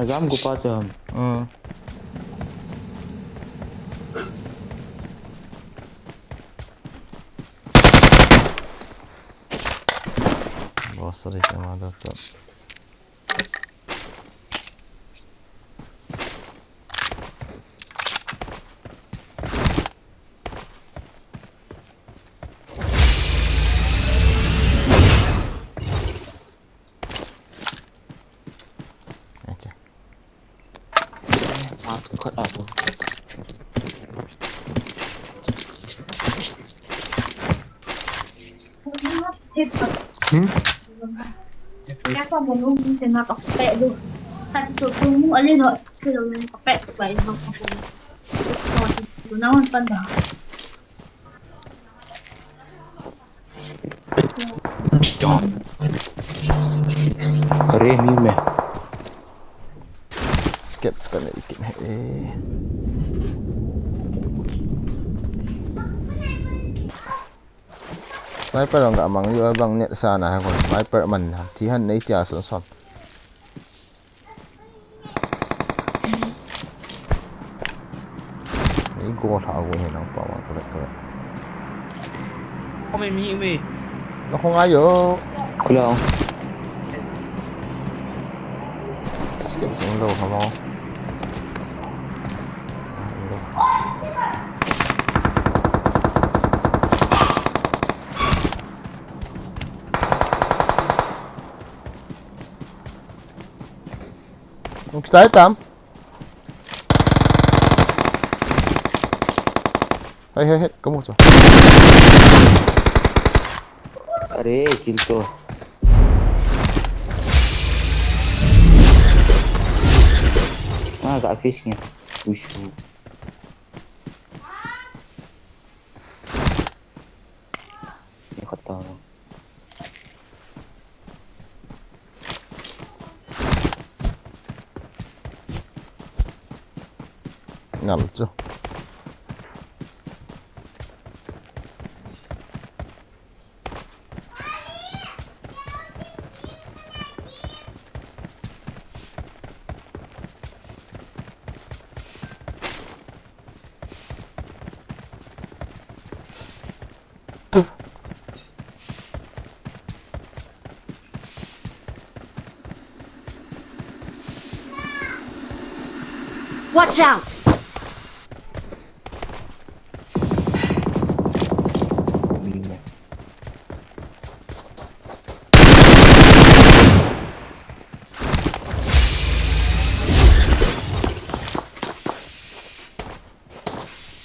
Speaker 3: Azam ko pa siya.
Speaker 1: Sorry sama ada tu.
Speaker 3: Kod aku.
Speaker 6: Kenapa belum bisa nakak kayak lu?
Speaker 7: Satu tunggu alin hot kalau yang kapek baik bang aku. Tu naon panda.
Speaker 3: Kare mime.
Speaker 1: Sikit sekali dikit. Sniper enggak mang yo abang net sana kon. Sniper man tihan nei tia son son. Ni go tha go ni nang pa mang korek.
Speaker 3: Kau main mime.
Speaker 1: Nó không ai vô.
Speaker 3: Kulau.
Speaker 1: Sikit xuống lâu hả mau. Trái Tam. Hey, có một rồi.
Speaker 3: Kare kill tu. Kat face-nya. Ushu. Ni kata.
Speaker 1: Ngầm chưa.
Speaker 4: Watch out!
Speaker 3: Mime.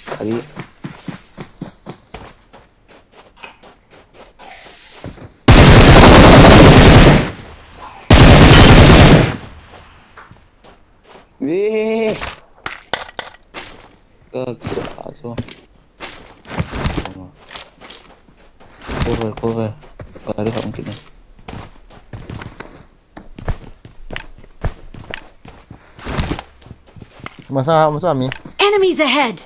Speaker 3: Kali. Weh. Kita pasal. Cover. Kali tak mungkin.
Speaker 1: Masa Ami.
Speaker 4: Enemies ahead!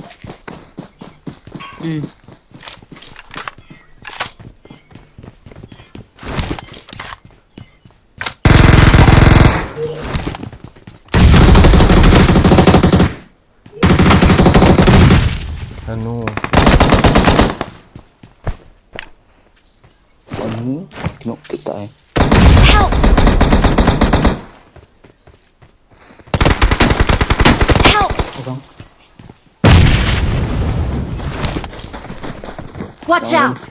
Speaker 1: Anu.
Speaker 3: Anu, tengok kita
Speaker 4: Help! Help!
Speaker 3: Orang.
Speaker 4: Watch out!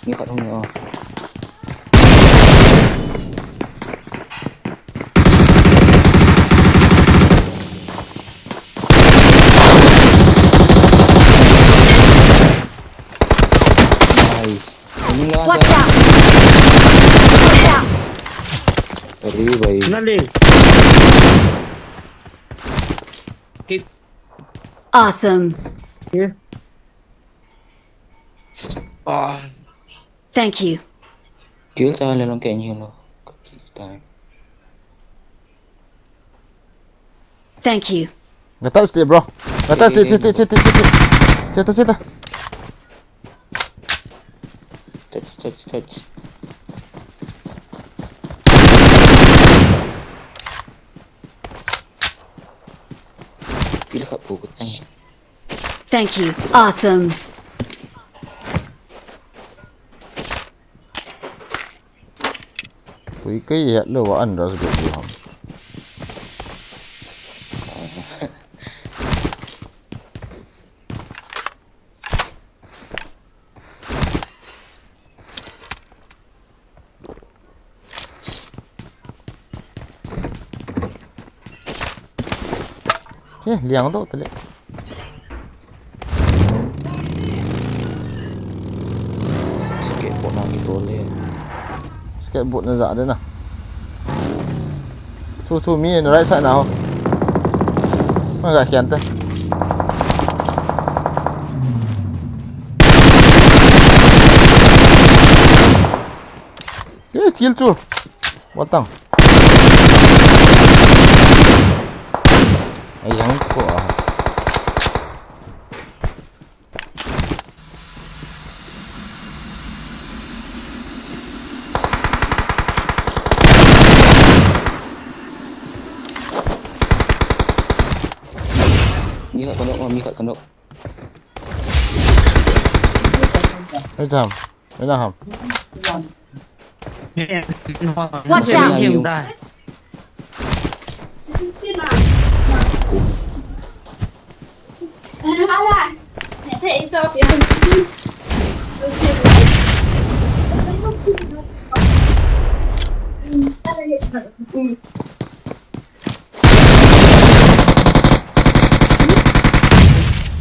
Speaker 3: Ni kat rumah. Nice. Ini lah.
Speaker 4: Watch out! Watch out!
Speaker 3: Very baik.
Speaker 2: Nali.
Speaker 4: Awesome.
Speaker 2: Yeah.
Speaker 4: Thank you.
Speaker 3: Kill saya lalang kayaknya lo. Kita.
Speaker 4: Thank you.
Speaker 1: Gatal stay bro. Gatal stay. Cita.
Speaker 3: Touch. Tidak kat pukul tang.
Speaker 4: Thank you. Awesome.
Speaker 1: Kui cái gì lo wa an ras go ham. Liang tu tadi.
Speaker 3: Skateboard nak gitu le.
Speaker 1: Skateboard na za dia nah. Two me in the right side now. Nó gạt khen ta. Cái chill chu. What tang? Ai yang ko.
Speaker 3: Mi kat kondok.
Speaker 1: Ai jam. Ai na ham.
Speaker 4: Watch out!
Speaker 3: Game ta.
Speaker 7: Thế cho phía mình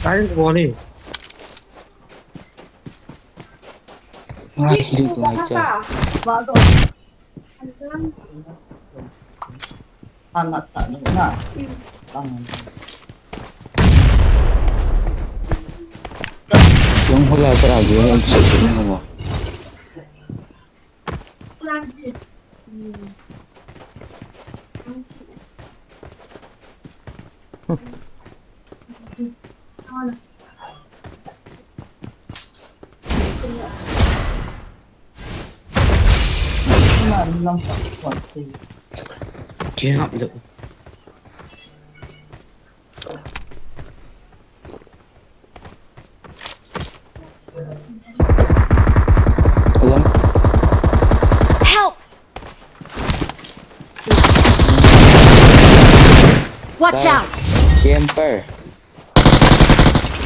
Speaker 2: Cái của đi.
Speaker 3: Kiri ko mai cha.
Speaker 2: Anak tak nak.
Speaker 3: Yang hula para yo yang sesuk mo. Kaya được.
Speaker 4: Help! Watch out!
Speaker 3: Camper.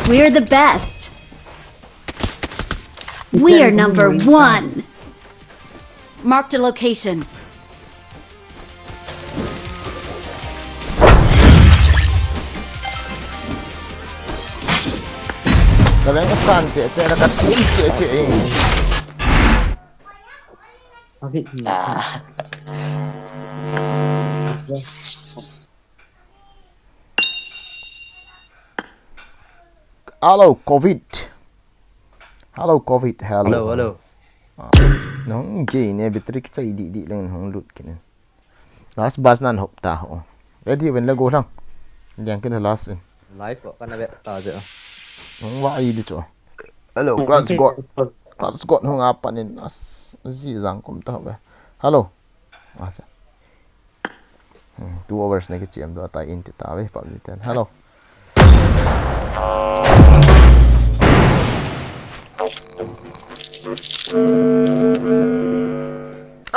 Speaker 4: We're the best. We're number 1. Marked a location.
Speaker 1: Kalian kan cek nak katin cek ini.
Speaker 2: Okey.
Speaker 1: Hello COVID. Hello COVID. Hello.
Speaker 3: Hello.
Speaker 1: Nong gay ne bitrik chai di lang hong lut kin. Last bus nan hop ta ho. Ready when la go lang. Yang kin last in.
Speaker 8: Live kok kan ada ta je.
Speaker 1: Nong wa ai di cho. Hello, God's got hong apa nin as zi zang kum ta ba. Hello. Acha. 2 hours ne ke chiam do ta in ti ta ve pa mi ten. Hello.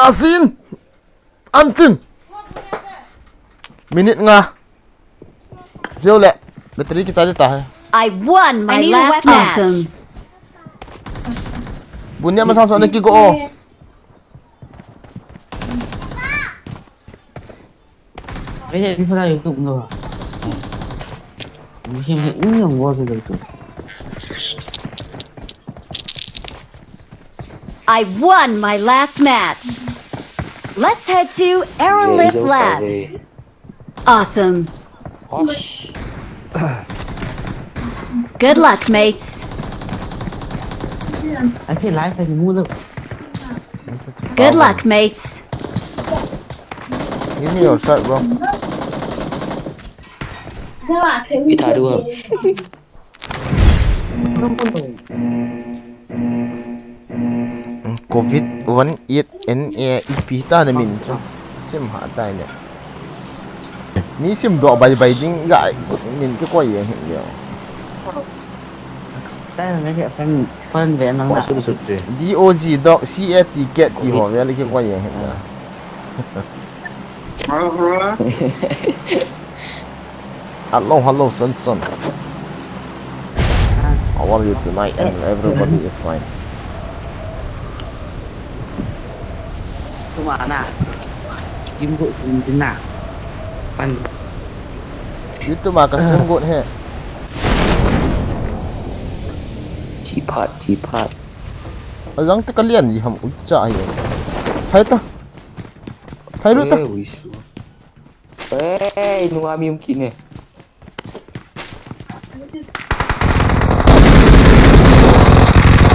Speaker 1: Asin Antin Minit nga Jauh lek Bateri kita ada tah
Speaker 4: I won my last match.
Speaker 1: Bunyi masang soal lagi go
Speaker 2: Bây giờ phải dùng tụng rồi. Mình xem những nhiều qua rồi tụng.
Speaker 4: I won my last match. Let's head to Aerolift Lab. Awesome. Good luck, mates.
Speaker 2: Anh thấy lái phải mua đâu.
Speaker 4: Good luck, mates.
Speaker 1: Give me your shirt bro
Speaker 3: Kita dua.
Speaker 1: Covid 18NAEP ta na min cho sim ha tai ne mi sim do bai ding gai min cái quay hiện nhiều
Speaker 2: Cái này nó sẽ phân về năng nặng.
Speaker 1: DOG do CFT get thì họ về cái quay hiện nhiều hello son how are you tonight and everybody is fine
Speaker 2: Cuma anak. Kim gội tin nào. Pan.
Speaker 1: itu mah custom good he
Speaker 3: Cipat.
Speaker 1: Azang te kalian gì ham ucha hi. Hai ta. Hai lu ta.
Speaker 8: nung kami mungkin eh.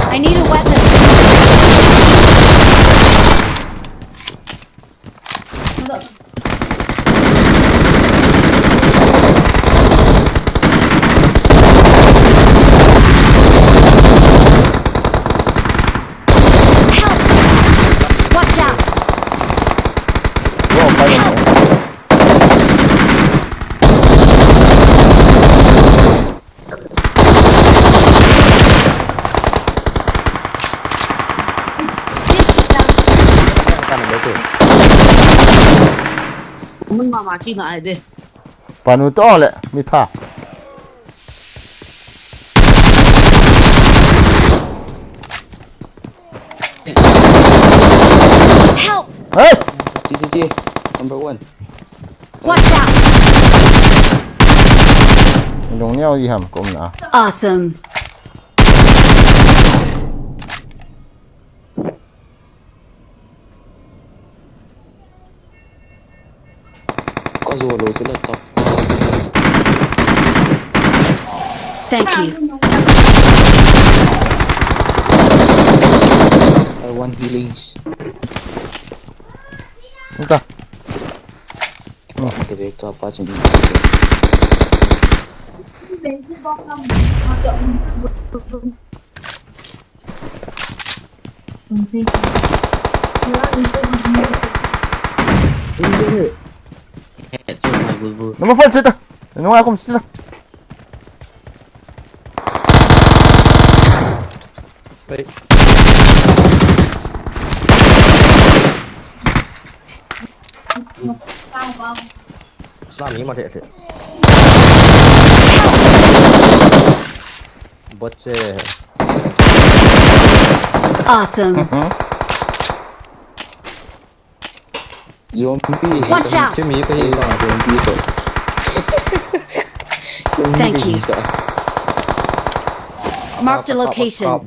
Speaker 4: I need a weapon. Help! Watch out!
Speaker 1: Wow, kaya mo.
Speaker 8: Kan ada tu.
Speaker 3: Mình mà chi lại đi.
Speaker 1: Panu to le, mi tha.
Speaker 4: Help!
Speaker 1: Hey!
Speaker 8: Ci. Number 1.
Speaker 4: Watch out!
Speaker 1: Dong nhau gì hầm cũng nè.
Speaker 4: Awesome.
Speaker 8: Có rùa đồ chứ là top.
Speaker 4: Thank you.
Speaker 8: I want healings.
Speaker 1: Entah.
Speaker 8: Kita beka apa macam ni.
Speaker 1: Nama full situ. Nama aku mesti.
Speaker 8: Baik. Lami mà thiệt. Bot je.
Speaker 4: Awesome.
Speaker 8: Zombie.
Speaker 4: Watch out.
Speaker 8: Chứ mí cái gì sao zombie rồi.
Speaker 4: Thank you. Marked a location.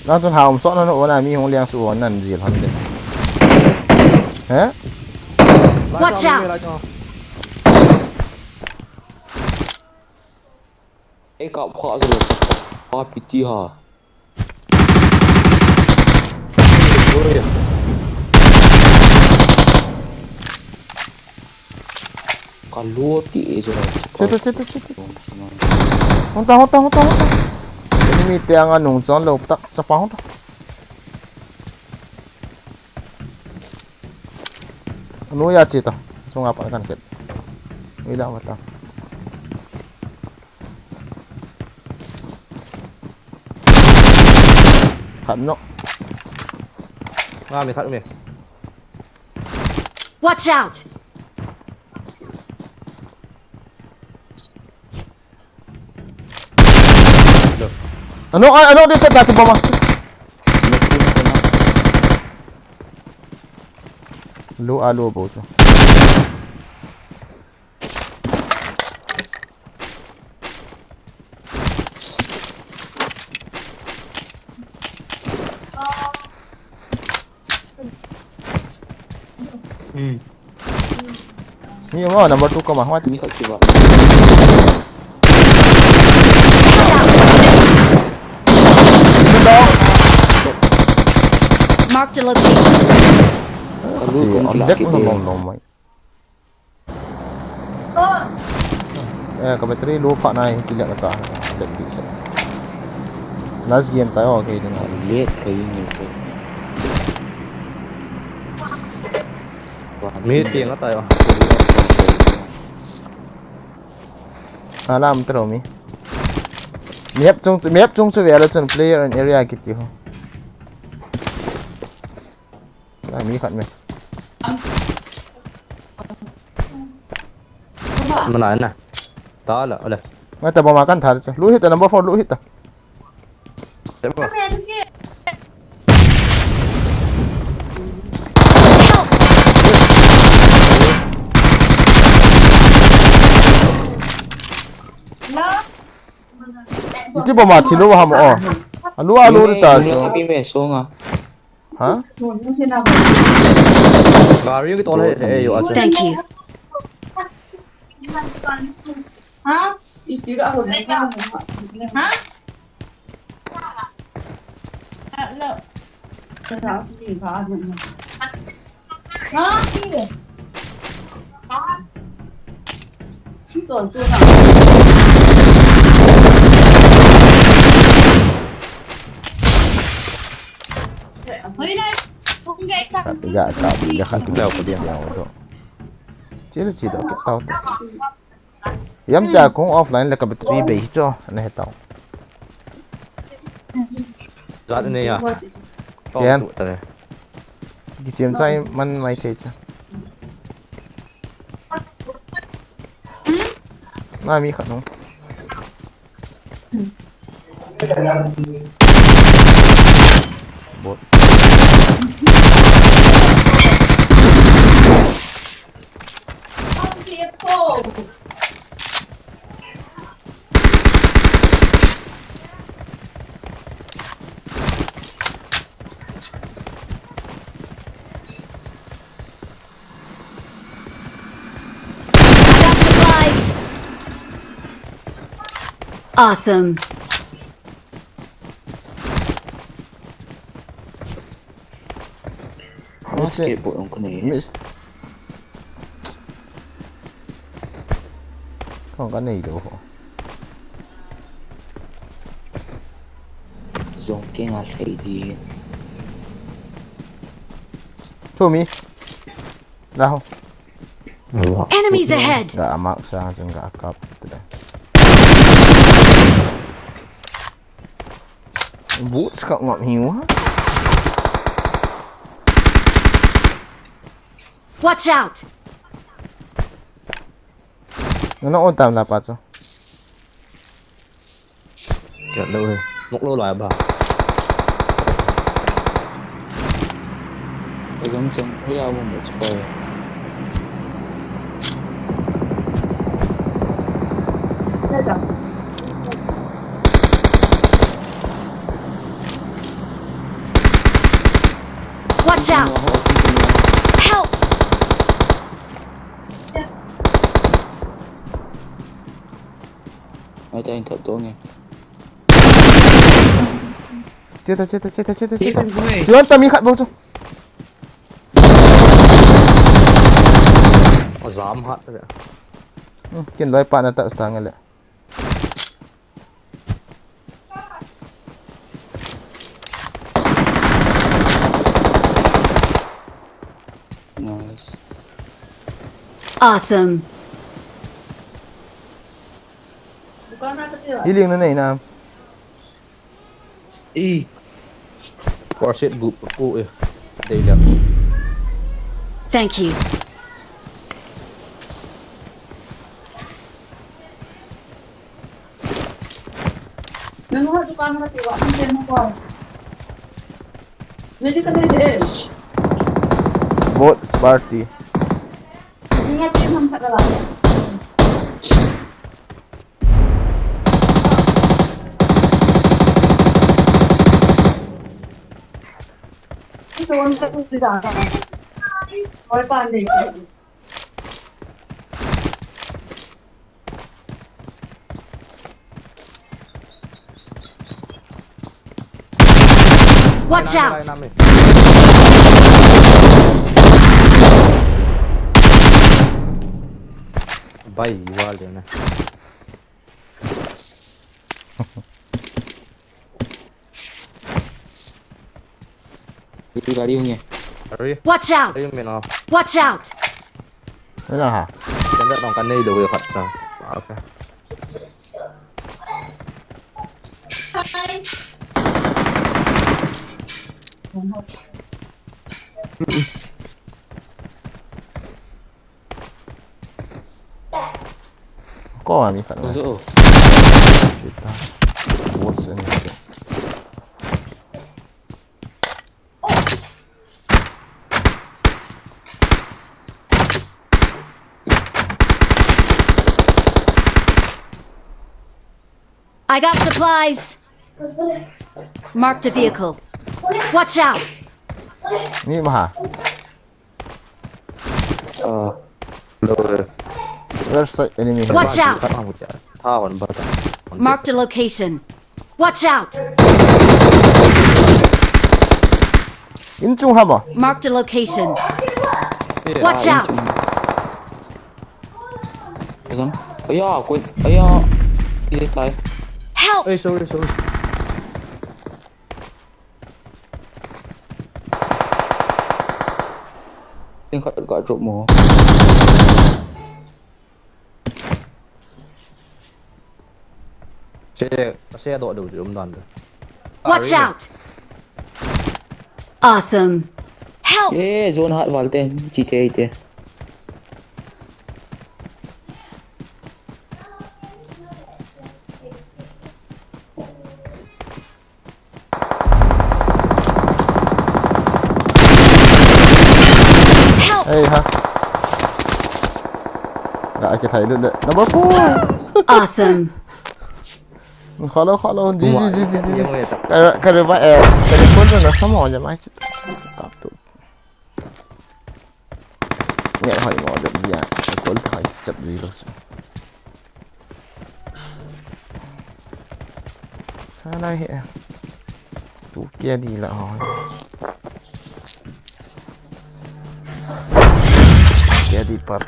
Speaker 1: Nó tôi hào sọ nó là mi không liang su năn gì hơn đấy. Hả?
Speaker 4: Watch out!
Speaker 8: Ê cọp họ rồi. Họ PT hả? Còn lua tị rồi.
Speaker 1: Chết. Không ta. Ini mi tiang anung chọn lộc tak sa pang ta. Anu ya chết ta. So ngapa kan chết. Ila mata. Khẩn nó.
Speaker 8: Mày khẩn mày.
Speaker 4: Watch out!
Speaker 1: Ano dia set sa bawah. Lu bau tu. Ni mau number 2 kau mah.
Speaker 8: Ni kat cuba.
Speaker 4: Marked a location.
Speaker 8: Kalau
Speaker 1: Thì
Speaker 8: kau
Speaker 1: on
Speaker 8: nak
Speaker 1: deck
Speaker 8: kita.
Speaker 1: nó nong mày. Cái battery lupa naik tidak kata. Deck bisa. Last game tayo okay din.
Speaker 8: Lihat kayu ni tu.
Speaker 3: Mí tiền nó tay rồi.
Speaker 1: Alam terus mi. Map chung su về là chọn player and area gitu. Lah mi khat mi.
Speaker 3: Mana nè. Đó là đây.
Speaker 1: Ngai ta bawa makan thar. Lu hit number 4 lu hit ta.
Speaker 3: Đấy mà.
Speaker 1: Itu bawa mati lu ham oh. Alu ta
Speaker 8: Yung
Speaker 1: cho.
Speaker 8: tapi meso nga.
Speaker 1: Ha?
Speaker 3: Gari yung ito ulit yung ato.
Speaker 4: Thank you.
Speaker 7: Ha? Istiga ako na ha? Ano? Ha? Sito,
Speaker 1: Tiga tak bila kan kita apa dia yang itu. Cila cila kita tahu tu. Yam ja kung offline la ka battery be cho na hetaw.
Speaker 3: Zat ini ya.
Speaker 1: Kian. Gi chem chai man mai thei cha. Na mi khat no. Bot.
Speaker 4: Awesome.
Speaker 8: Skateboard yung kanina.
Speaker 1: Miss. Không có này đâu.
Speaker 8: Dùng cái ngạt phải đi.
Speaker 1: Thu mi. Đâu?
Speaker 4: Enemies ahead.
Speaker 1: Gak maksa jeung gak akap gitu dah. Bút kau ngậm hiu ha.
Speaker 4: Watch out.
Speaker 1: Nó ôn tạm là bao nhiêu?
Speaker 3: Kẹt đâu rồi. Một lô loại bảo.
Speaker 8: Tôi giống chân thấy đâu mà một bờ.
Speaker 4: Watch out. Help.
Speaker 8: Ở đây thợ tôi nghe.
Speaker 1: Chết. Siwan ta mi khat bao nhiêu?
Speaker 3: Dám hạt rồi.
Speaker 1: Kian loy pa na ta stang ngale.
Speaker 8: Nice.
Speaker 4: Awesome.
Speaker 1: Healing na này nam.
Speaker 3: Y. Corset group cô ơi. Đây là.
Speaker 4: Thank you.
Speaker 7: Nanonood ka na tiwa. Ang demo ko. Hindi ka na i-edge.
Speaker 1: Bot Sparty.
Speaker 7: Ingat din ang tagalog. Ito ang tagalog. Or paano ito?
Speaker 4: Watch out.
Speaker 3: Bay qua liền này.
Speaker 8: Đi vào đi không nhỉ?
Speaker 4: Watch out.
Speaker 3: Đây mình nào.
Speaker 4: Watch out.
Speaker 1: Thế nào hả?
Speaker 3: Cái đó đồng cái này được rồi thật rồi. Ok.
Speaker 1: Có à mi khat.
Speaker 8: Ôi dồi ôi.
Speaker 1: Kita. Bot sen.
Speaker 4: I got supplies. Marked a vehicle. Watch out!
Speaker 1: นี่มาหา Where's the enemy here?
Speaker 4: Watch out! Marked a location. Watch out!
Speaker 1: 인중 하마.
Speaker 4: Marked a location. Watch out!
Speaker 8: Aya, quên. Aya. Đi tay.
Speaker 4: Help!
Speaker 3: Ê, sorry.
Speaker 8: Tiếng gọi trộm mồ.
Speaker 3: Xe đội đầu dưỡng đoàn được.
Speaker 4: Watch out! Awesome. Help!
Speaker 8: Zone hot vào tên GTA thế.
Speaker 1: Hey ha. Lại cái thầy được đấy. Number 4.
Speaker 4: Awesome.
Speaker 1: Khó lâu. Gì. Cái này vậy cái này cuốn rồi nó sớm mỏi rồi mai sẽ cặp tụ. Nhẹ hỏi mỏi được gì à? Cuốn hỏi chậm gì rồi. Đây hệ. Chú kia đi lại hỏi. Kia đi part.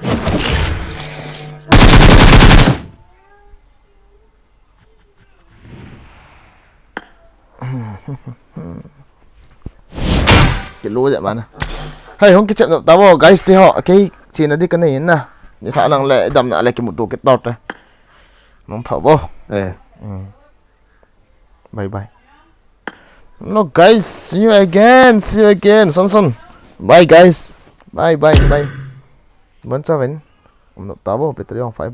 Speaker 1: Cái lúa vậy bạn à. Hay không cái trận tao bảo guys thì họ cái gì nó đi cái này nè. Như thả lăng lệ đầm lại cái một đồ cái đọt này. Mong phở vô. Bye bye. No guys, see you again. Son. Bye guys. Bye. Vẫn sao vậy? Tao bảo Patreon phải